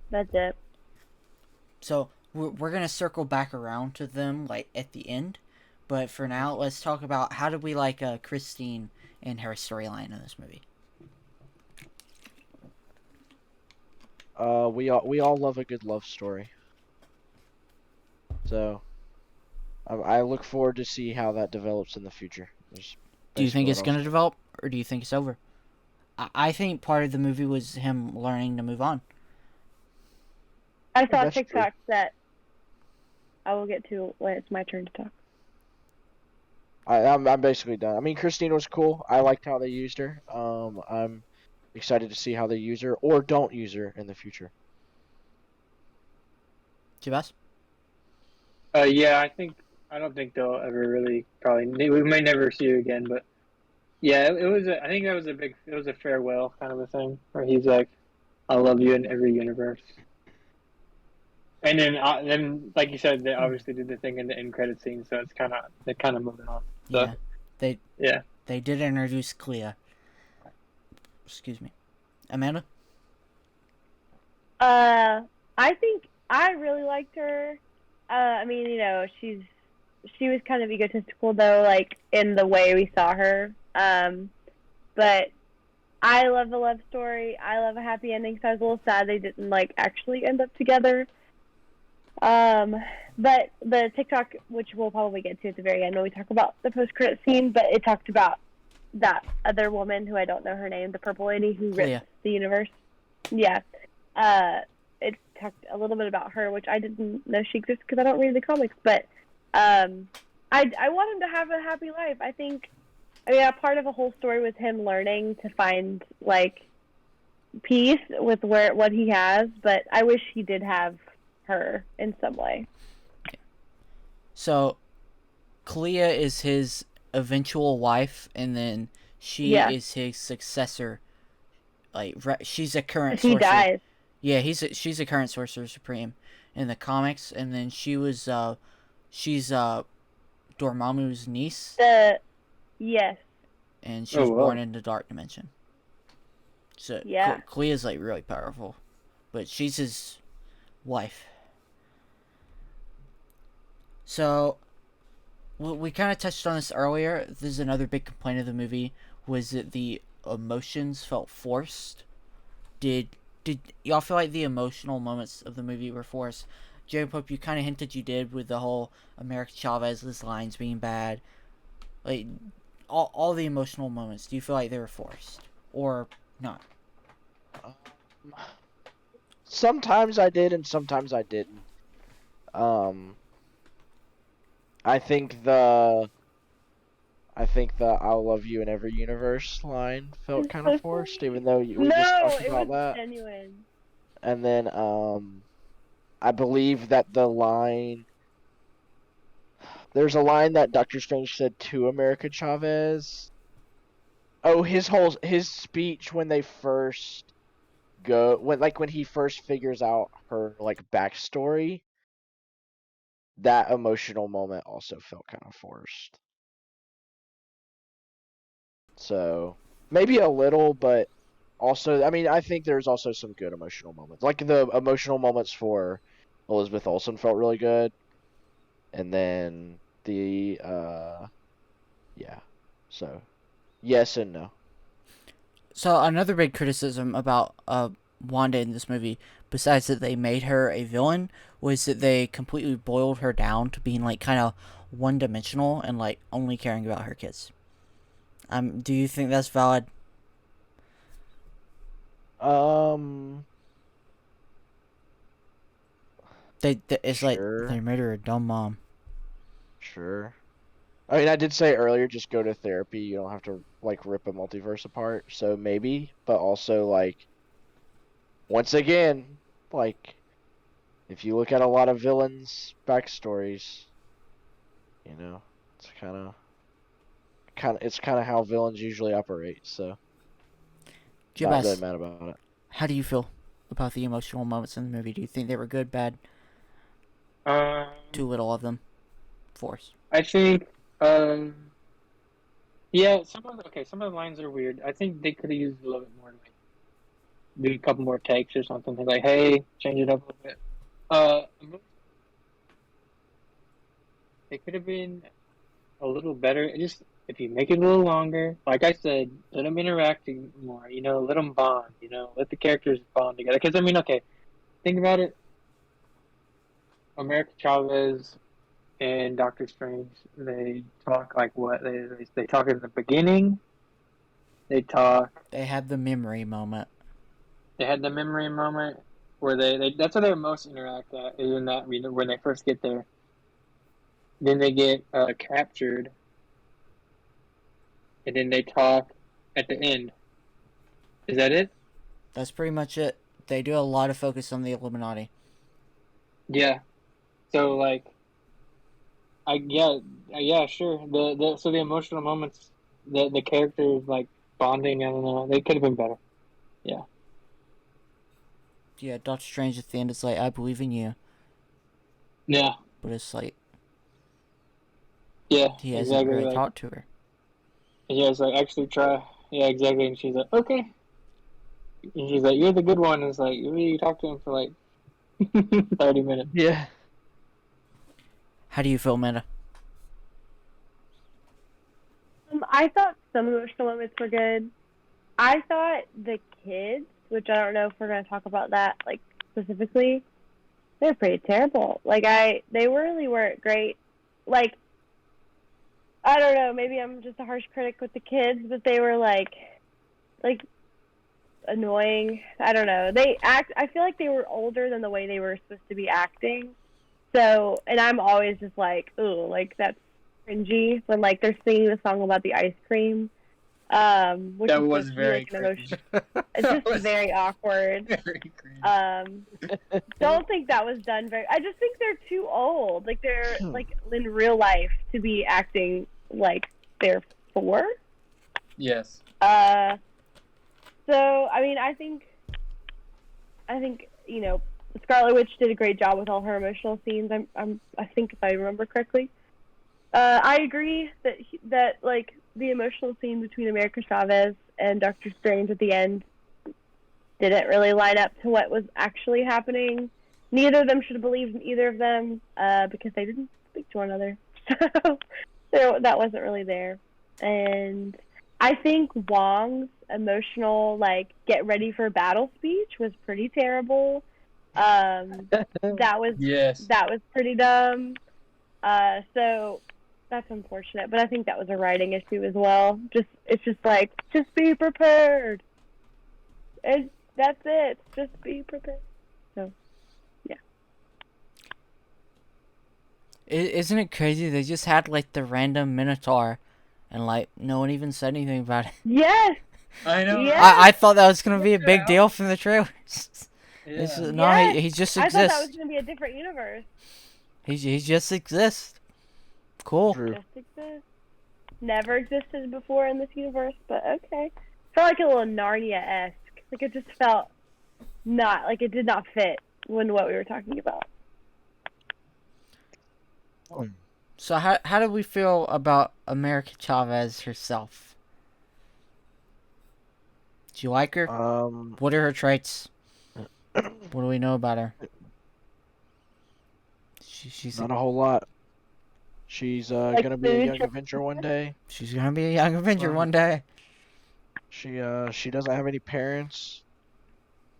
That's it. So we're gonna circle back around to them like at the end, but for now, let's talk about how did we like Christine and her storyline in this movie. We all love a good love story. So I look forward to see how that develops in the future. Do you think basically it's what I'll gonna say. develop, or do you think it's over? I think part of the movie was him learning to move on. I saw That's true. TikToks that I will get to when it's my turn to talk. I'm basically done. I mean, Christine was cool. I liked how they used her. I'm excited to see how they use her or don't use her in the future. Jabas? Yeah, I don't think they'll ever really probably. We may never see her again, but yeah, it was. I think that was a big. It was a farewell kind of a thing where he's like, "I love you in every universe." And then like you said, they obviously did the thing in the end credit scene, so they're kind of moving on. So Yeah, they yeah, they did introduce Clea. Excuse me, Amanda. I think I really liked her. I mean, she was kind of egotistical though, like in the way we saw her. But I love the love story. I love a happy ending. So I was a little sad they didn't like actually end up together. But the TikTok, which we'll probably get to at the very end when we talk about the post-credit scene, but it talked about that other woman who I don't know her name, the purple lady who Clea. ripped the universe. Yeah. It talked a little bit about her, which I didn't know she exists because I don't read the comics. But I want him to have a happy life. I mean, a part of the whole story was him learning to find like peace with what he has. But I wish he did have her in some way. So, Clea is his eventual wife, and then she Yeah. is his successor. Like she's a current He sorcerer. dies. Yeah, she's a current sorcerer supreme in the comics, and then she's Dormammu's niece, Yes. and she Oh, was wow. born in the Dark Dimension. So Yeah. Clea's like really powerful, but she's his wife. So we kind of touched on this earlier. This is another big complaint of the movie was that the emotions felt forced. Did y'all feel like the emotional moments of the movie were forced? Jerry Pope, you kind of hinted you did with the whole America Chavez's lines being bad. Like all the emotional moments. Do you feel like they were forced or not? Sometimes I did, and sometimes I didn't. I think the "I'll love you in every universe" line felt kind of forced, even though we just talked it about was that. genuine. And then I believe that there's a line that Doctor Strange said to America Chavez. Oh, his speech when they first when he first figures out her like backstory. That emotional moment also felt kind of forced. So maybe a little, but also, I mean, I think there's also some good emotional moments. Like the emotional moments for Elizabeth Olsen felt really good, and then the yeah. So, yes and no. So another big criticism about Wanda in this movie, besides that they made her a villain, was that they completely boiled her down to being like kind of one dimensional and like only caring about her kids. Do you think that's valid? Um, It's like they sure, made her a dumb mom. sure. I mean, I did say earlier, just go to therapy. You don't have to like rip a multiverse apart. So maybe, but also like once again, like if you look at a lot of villains' backstories, you know, it's it's kind of how villains usually operate. So not really Jabez, mad about it. how do you feel about the emotional moments in the movie? Do you think they were good, bad, Um, too little of them, forced? I think, yeah, some of the lines are weird. I think they could have used a little bit more, like do a couple more takes or something. Like, hey, change it up a little bit. It could have been a little better. Just if you make it a little longer, like I said, let them interacting more. Let them bond. Let the characters bond together. Because I mean, okay, think about it. America Chavez and Doctor Strange, they talk like what they talk in the beginning. They talk. They had the memory moment. They had the memory moment where they that's where they most interact at is in that when they first get there. Then they get captured, and then they talk at the end. Is that it? That's pretty much it. They do a lot of focus on the Illuminati. Yeah. So like, I yeah, sure. So the emotional moments, the characters like bonding. I don't know. They could have been better. Yeah. Yeah, Doctor Strange at the end is like, I believe in you. Yeah. But it's like, Yeah. he hasn't Exactly. really Like, talked to her. yeah, it's like actually try. Yeah, exactly. And she's like, okay. And she's like, you're the good one. And it's like, you talk to him for like 30 minutes. Yeah. How do you feel, Amanda? I thought some of the moments were good. I thought the kids, which I don't know if we're gonna talk about that like specifically, they're pretty terrible. Like they really weren't great. Like I don't know, maybe I'm just a harsh critic with the kids, but they were like annoying. I don't know. I feel like they were older than the way they were supposed to be acting. So, and I'm always just like, ooh, like that's cringy when like they're singing the song about the ice cream, which That is was supposed to be very like an emotion. cringe. It's That just was very awkward. very cringe. Don't think that was done very. I just think they're too old. Like they're like in real life to be acting like they're 4. Yes. So I mean, I think Scarlet Witch did a great job with all her emotional scenes. I think if I remember correctly. I agree that like the emotional scene between America Chavez and Doctor Strange at the end didn't really line up to what was actually happening. Neither of them should have believed in either of them because they didn't speak to one another. So that wasn't really there. And I think Wong's emotional like get ready for battle speech was pretty terrible. That was Yes. pretty dumb. So that's unfortunate, but I think that was a writing issue as well. It's just like just be prepared, and that's it. Just be prepared. So yeah. Isn't it crazy? They just had like the random Minotaur, and like no one even said anything about it. Yes. I know. Yes. I thought that was gonna be a big deal from the trailers. Yeah. No, Yes. he just I thought that was exists. gonna be a different universe. He just exists. Cool. True. Just exists. Never existed before in this universe, but okay. Felt like a little Narnia-esque. Like it just felt not like it did not fit when what we were talking about. So how do we feel about America Chavez herself? Do you like her? What are her traits? What do we know about her? She's not a whole lot. She's gonna be a young Avenger one day. She's gonna be a young Avenger one day. She doesn't have any parents.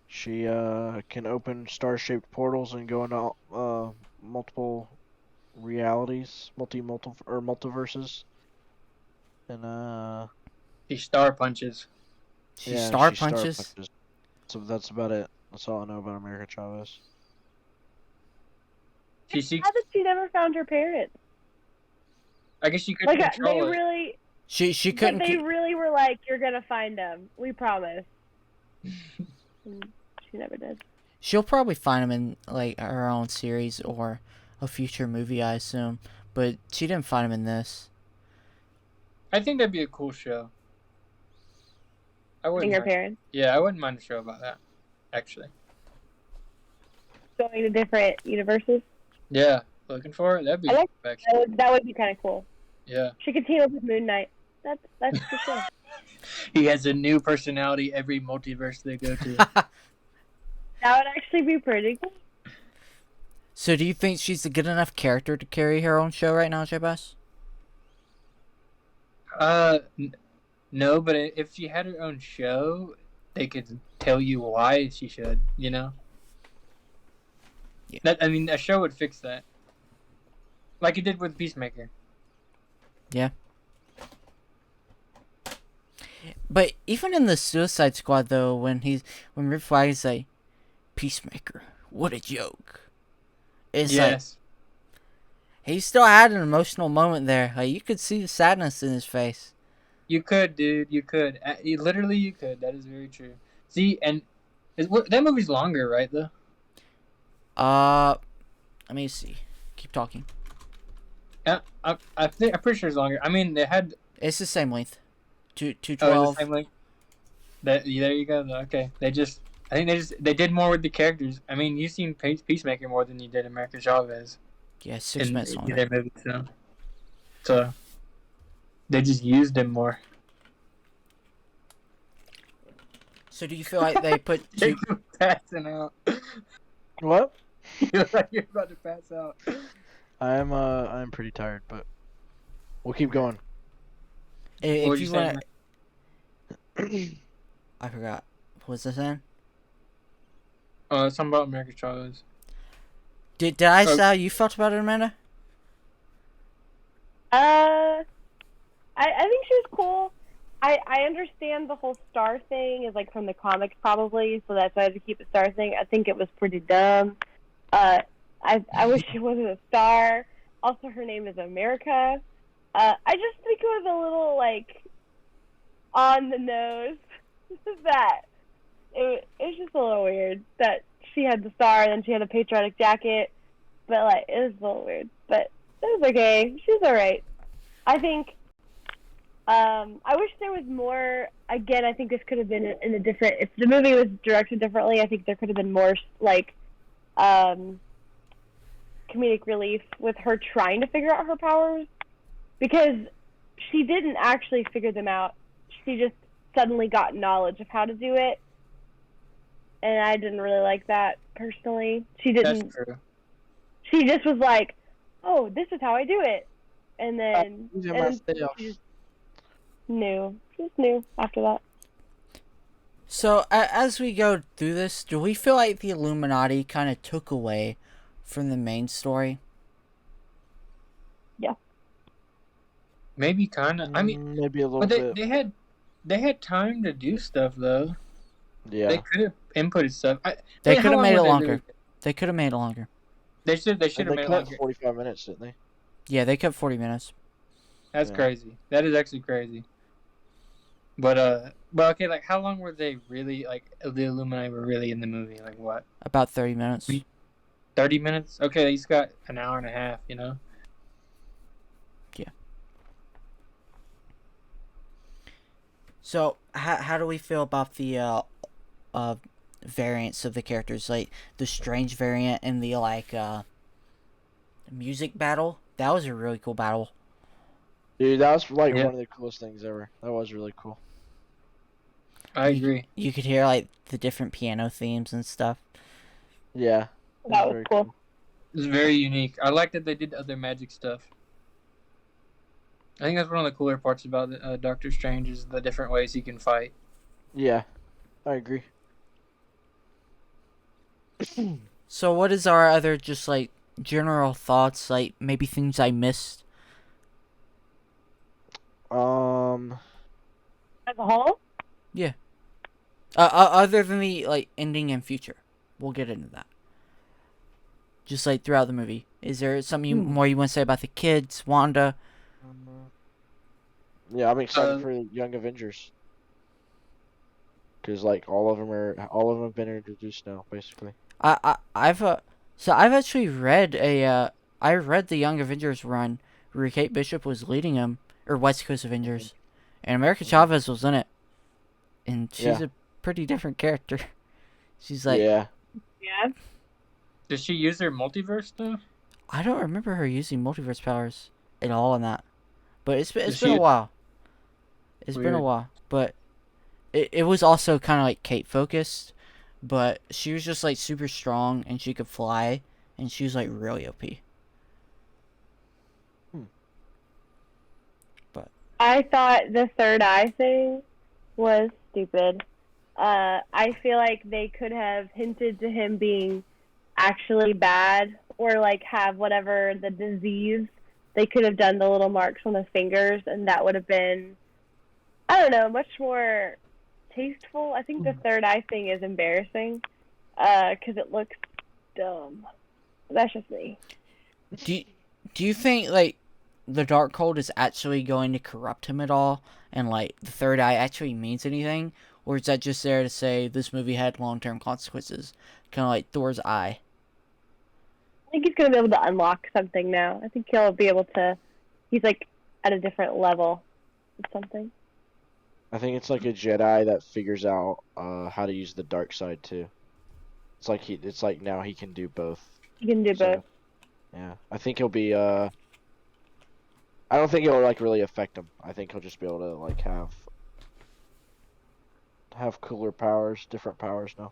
She can open star-shaped portals and go into multiple realities, multiverses, and She star punches. She star punches. So that's about it. That's all I know about America Chavez. How that she never found her parents? I guess she couldn't control they it. really. She couldn't. But they really were like, "You're gonna find them. We promise." And she never did. She'll probably find him in like her own series or a future movie, I assume. But she didn't find him in this. I think that'd be a cool show. I wouldn't Her mind. parents Yeah, I wouldn't mind a show about that. Actually. going to different universes. Yeah, looking for it. That'd be perfect. That would be kind of cool. Yeah. She could team up with Moon Knight. That's for sure. He has a new personality every multiverse they go to. That would actually be pretty cool. So, do you think she's a good enough character to carry her own show right now, J-Bass? No, but if she had her own show, they could tell you why she should, you know? Yeah. A show would fix that. Like it did with Peacemaker. Yeah. But even in the Suicide Squad, though, when Rick Flag like, Peacemaker, what a joke. It's like, he still had an emotional moment there. Like, you could see the sadness in his face. You could, dude. You could. Literally, you could. That is very true. See, and that movie's longer, right, though? Let me see. Keep talking. Yeah, I'm pretty sure it's longer. I mean, they had... It's the same length. 212. Oh, it's the same length? There you go. Okay. They did more with the characters. I mean, you've seen Peacemaker more than you did America Chavez. Yeah, 6 minutes longer. Their movie, so they just used him more. So do you feel like they put You're passing out. What? You're like you're about to pass out. I'm pretty tired, but we'll keep going. If you want I forgot. What was I saying? Something about America Chavez. Did I say how you felt about it, Amanda? I think she was cool. I understand the whole star thing is like from the comics probably, so that's why I had to keep a star thing. I think it was pretty dumb. I wish she wasn't a star. Also, her name is America. I just think it was a little like on the nose that it was just a little weird that she had the star and then she had a patriotic jacket, but like it was a little weird. But it was okay. She was alright. I think. I wish there was more. Again, I think this could have been in a different. If the movie was directed differently, I think there could have been more like comedic relief with her trying to figure out her powers, because she didn't actually figure them out. She just suddenly got knowledge of how to do it, and I didn't really like that personally. She didn't. That's true. She just was like, "Oh, this is how I do it," and then she just knew after that. So as we go through this, do we feel like the Illuminati kind of took away from the main story? Yeah. Maybe kind of. I mean, maybe a little but bit. they had time to do stuff though. Yeah. They could have inputted stuff. They could have made it longer. They could have made it longer. They should have made it longer. 45 minutes, didn't they? Yeah, they kept 40 minutes. That's crazy. That is actually crazy. But okay, like how long were they really like the Illuminati were really in the movie? Like what? About 30 minutes. 30 minutes? Okay, he's got an hour and a half, you know? Yeah. So how do we feel about the variants of the characters, like the Strange variant and the like music battle? That was a really cool battle. Dude, that was like one of the coolest things ever. That was really cool. I agree. You could hear like the different piano themes and stuff. Yeah. That was cool. It's very unique. I like that they did other magic stuff. I think that's one of the cooler parts about Doctor Strange is the different ways he can fight. Yeah, I agree. So what is our other just like general thoughts, like maybe things I missed? As a whole, Other than the like ending and future. We'll get into that. Just like throughout the movie. Is there something more you want to say about the kids, Wanda? Yeah, I'm excited for Young Avengers. Because like all of them have been introduced now, basically. I've actually read I read the Young Avengers run where Kate Bishop was leading them, or West Coast Avengers, and America Chavez was in it, and she's a pretty different character. She's like, yeah. Does she use her multiverse stuff? I don't remember her using multiverse powers at all in that, but it's been she- a while. It's been a Weird. while, but it was also kind of like Kate focused, but she was just like super strong and she could fly, and she was like really OP. I thought the third eye thing was stupid. I feel like they could have hinted to him being actually bad or like have whatever the disease. They could have done the little marks on the fingers, and that would have been, I don't know, much more tasteful. I think the third eye thing is embarrassing because it looks dumb. That's just me. Do you think like the Darkhold is actually going to corrupt him at all, and like the third eye actually means anything, or is that just there to say this movie had long-term consequences, kind of like Thor's eye? I think he's going to be able to unlock something now. I think he'll be able to. He's like at a different level of something. I think it's like a Jedi that figures out how to use the dark side too. It's like now he can do both. He can do both. Yeah, I think he'll be. I don't think it'll like really affect him. I think he'll just be able to like have cooler powers, different powers now.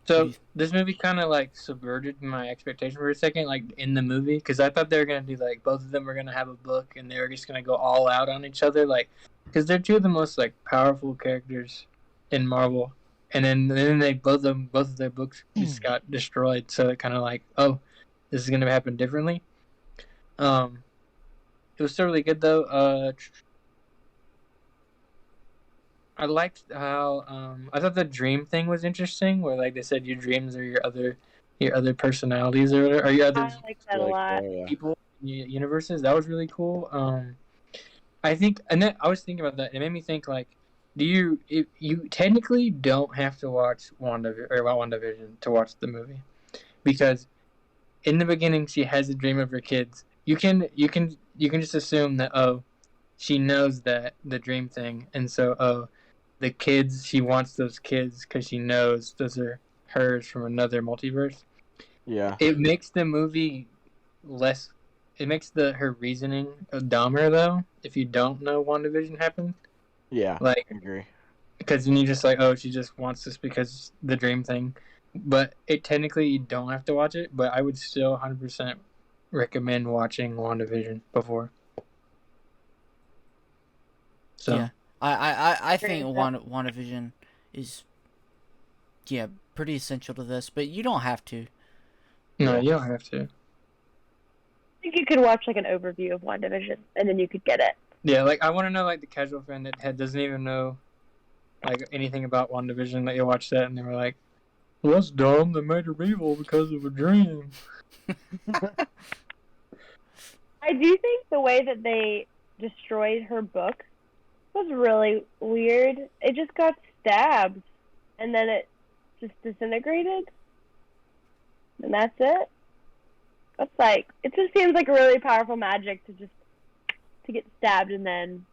So this movie kind of like subverted my expectation for a second, like in the movie, because I thought they were gonna do like both of them were gonna have a book and they were just gonna go all out on each other, like because they're two of the most like powerful characters in Marvel, and then they both of their books just got destroyed. So it kind of like, oh, this is gonna happen differently. It was still really good though. I liked how I thought the dream thing was interesting, where like they said your dreams are your other personalities or your other I like that a lot. people universes. That was really cool. I think, and then I was thinking about that. It made me think like, you technically don't have to watch WandaVision to watch the movie, because in the beginning she has a dream of her kids. You can just assume that she knows that the dream thing, and so the kids, she wants those kids because she knows those are hers from another multiverse. Yeah. It makes the movie less. It makes her reasoning dumber though. If you don't know WandaVision happened. Yeah. Like, I agree. because then you just like, oh, she just wants this because the dream thing. But technically you don't have to watch it. But I would still 100% recommend watching WandaVision before. So. Yeah. I think WandaVision is pretty essential to this, but you don't have to. No, you don't have to. I think you could watch like an overview of WandaVision, and then you could get it. Yeah, like I want to know like the casual fan that doesn't even know like anything about WandaVision, that you watch that and they were like, well, that's dumb. They made her evil because of a dream. I do think the way that they destroyed her book was really weird. It just got stabbed, and then it just disintegrated, and that's it. That's like, it just seems like a really powerful magic to get stabbed, and then,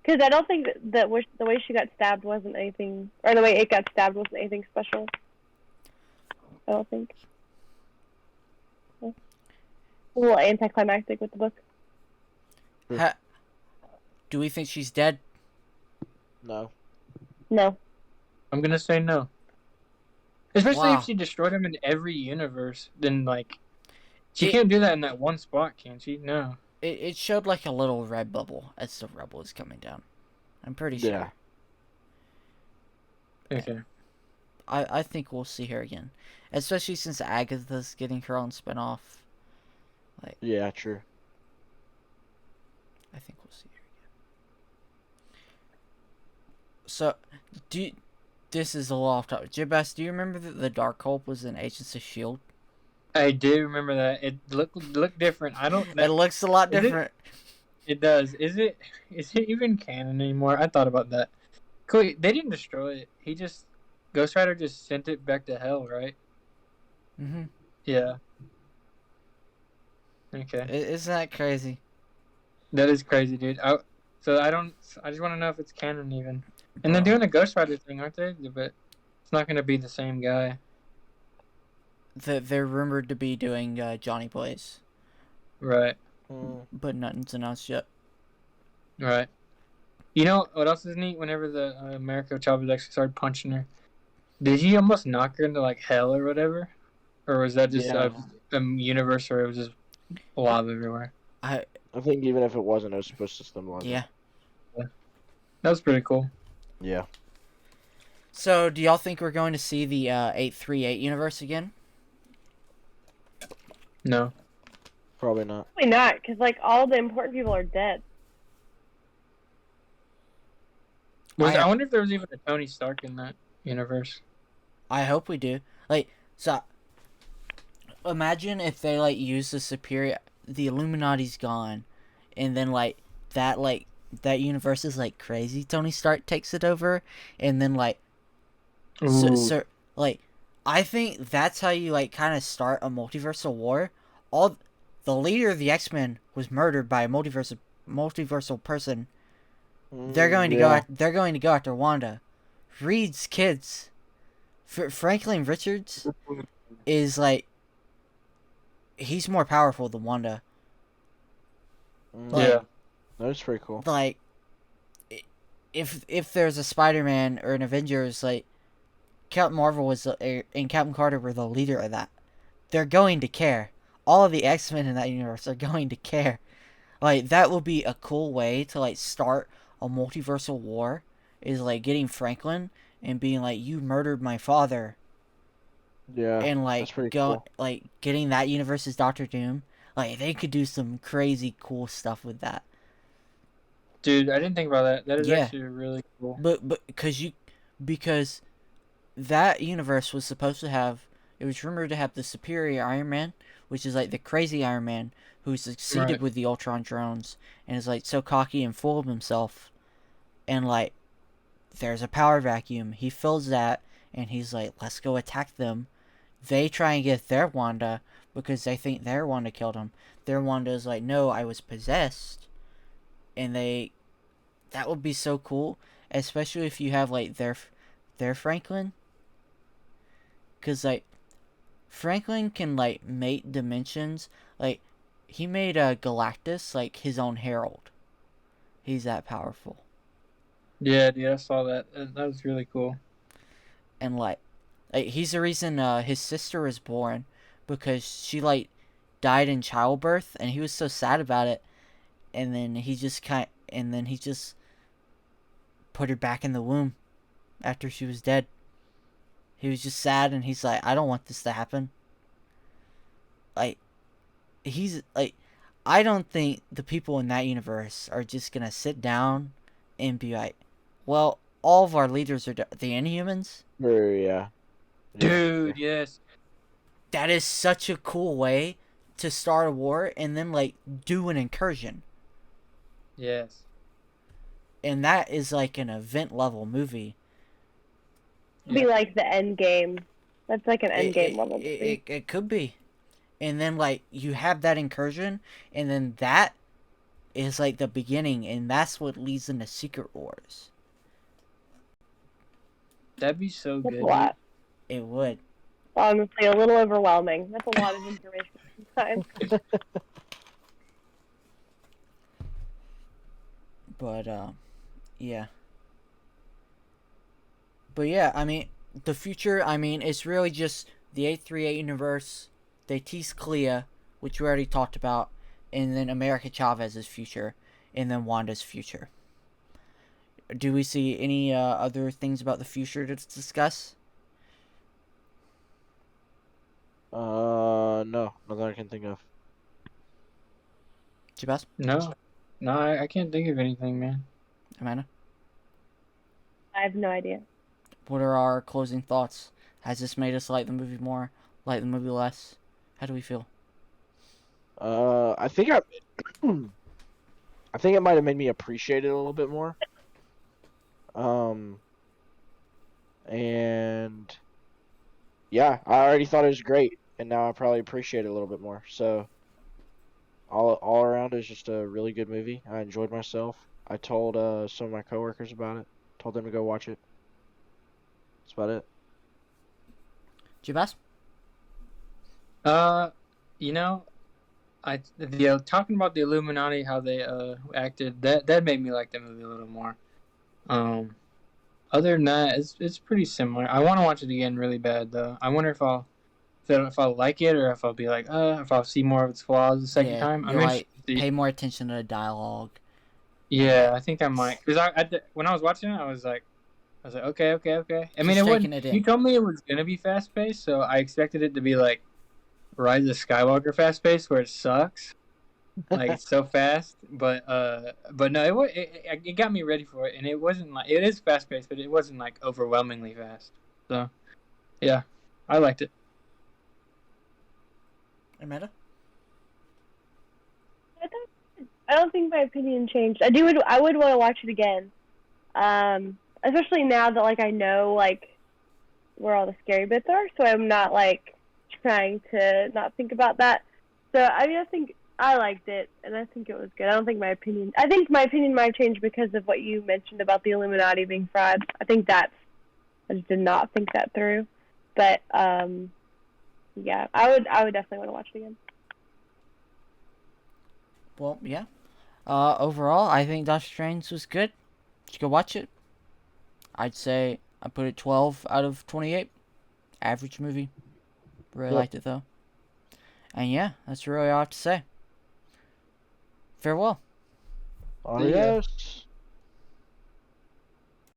because I don't think that the way she got stabbed wasn't anything, or the way it got stabbed wasn't anything special. I don't think. A little anticlimactic with the book. Do we think she's dead? No. No. I'm gonna say no. Especially Wow. if she destroyed him in every universe, then like she It, can't do that in that one spot, can she? No. it showed like a little red bubble as the rebel was coming down. I'm pretty Yeah. sure. Okay. I think we'll see her again, especially since Agatha's getting her own spinoff. Yeah, true. I think we'll see her again. So, this is a little off topic. Jibas, do you remember that the Darkhold was in Agents of Shield? I do remember that. It looked different. I don't. It looks a lot Is it- different. It does. Is it even canon anymore? I thought about that. Cool. They didn't destroy it. Ghost Rider just sent it back to hell, right? Mm-hmm. Yeah. Okay. Isn't that crazy? That is crazy, dude. I just want to know if it's canon even. And they're Bro. doing a Ghost Rider thing, aren't they? But it's not going to be the same guy. They're rumored to be doing Johnny Blaze, Right. but nothing's announced yet. Right. You know what else is neat? Whenever the America Chavez actually started punching her, did he almost knock her into like hell or whatever? Or was that just Yeah. a universe where it was just lava everywhere? I think even if it wasn't, it was supposed to stem lava. Yeah. That was pretty cool. Yeah. So, do y'all think we're going to see the 838 universe again? No. Probably not. Probably not, because like all the important people are dead. I wonder if there was even a Tony Stark in that universe. I hope we do. So imagine if they use the Illuminati's gone, and then that universe is crazy. Tony Stark takes it over, and then so I think that's how you kind of start a multiversal war. All the leader of the X-Men was murdered by a multiversal person. They're going to they're going to go after Wanda. Reed's kids. Franklin Richards is he's more powerful than Wanda. Yeah. That's pretty cool. If there's a Spider-Man or an Avengers, Captain Marvel and Captain Carter were the leader of that. They're going to care. All of the X-Men in that universe are going to care. That will be a cool way to start a multiversal war. Is getting Franklin and being you murdered my father. Yeah. And that's pretty cool. getting that universe's Doctor Doom. They could do some crazy cool stuff with that. Dude, I didn't think about that. That is Yeah. actually really cool. But because that universe was supposed to have, it was rumored to have the superior Iron Man, which is the crazy Iron Man who succeeded Right. with the Ultron drones and is so cocky and full of himself. And there's a power vacuum. He fills that and he's let's go attack them. They try and get their Wanda because they think their Wanda killed him. Their Wanda is no, I was possessed. And that would be so cool, especially if you have their Franklin. Cause Franklin can make dimensions. He made Galactus his own herald. He's that powerful. Yeah, dude, I saw that. That was really cool. And he's the reason his sister was born, because she died in childbirth, and he was so sad about it. And then he just put her back in the womb after she was dead. He was just sad, and he's I don't want this to happen. He's I don't think the people in that universe are just gonna sit down and be well, all of our leaders are the Inhumans. Yeah. Dude, yes. That is such a cool way to start a war and then do an incursion. Yes. And that is an event level movie. Be like the end game. That's an end game level movie. It could be. And then you have that incursion, and then that is the beginning, and that's what leads into Secret Wars. That'd be so That's good. a lot. It would. Honestly, a little overwhelming. That's a lot of information sometimes. But yeah. But yeah, I mean, the future, I mean, it's really just the 838 universe. They tease Clea, which we already talked about, and then America Chavez's future, and then Wanda's future. Do we see any other things about the future to discuss? No, nothing I can think of. Jabaz? No, no, I can't think of anything, man. Amanda? I have no idea. What are our closing thoughts? Has this made us like the movie more, like the movie less? How do we feel? I think I think it might have made me appreciate it a little bit more. Um, and yeah, I already thought it was great, and now I probably appreciate it a little bit more. So all around is just a really good movie. I enjoyed myself. I told some of my coworkers about it. Told them to go watch it. That's about it. Jabaz? You know, talking about the Illuminati, how they acted, that made me like the movie a little more. Other than that, it's pretty similar. I want to watch it again really bad though. I wonder if I'll like it or if I'll be like, if I'll see more of its flaws the second Yeah, time. I'm you're like, interested to see. pay more attention to the dialogue. Yeah, I think I might. Because when I was watching it, I was like, okay. I mean, Just it taking wasn't. it in. You told me it was gonna be fast paced, so I expected it to be like Rise of Skywalker fast paced, where it sucks, like it's so fast. But no, it got me ready for it, and it wasn't like it is fast paced, but it wasn't like overwhelmingly fast. So, yeah, I liked it. Amanda? I don't think my opinion changed. I would want to watch it again. Especially now that like I know like where all the scary bits are, so I'm not like trying to not think about that. So I mean I think I liked it and I think it was good. I think my opinion might have changed because of what you mentioned about the Illuminati being fraud. I just did not think that through. But yeah, I would definitely want to watch it again. Well, yeah. Overall, I think Doctor Strange was good. You go watch it. I'd say I put it 12 out of 28. Average movie. Really Yep. liked it though. And yeah, that's really all I have to say. Farewell. Adios.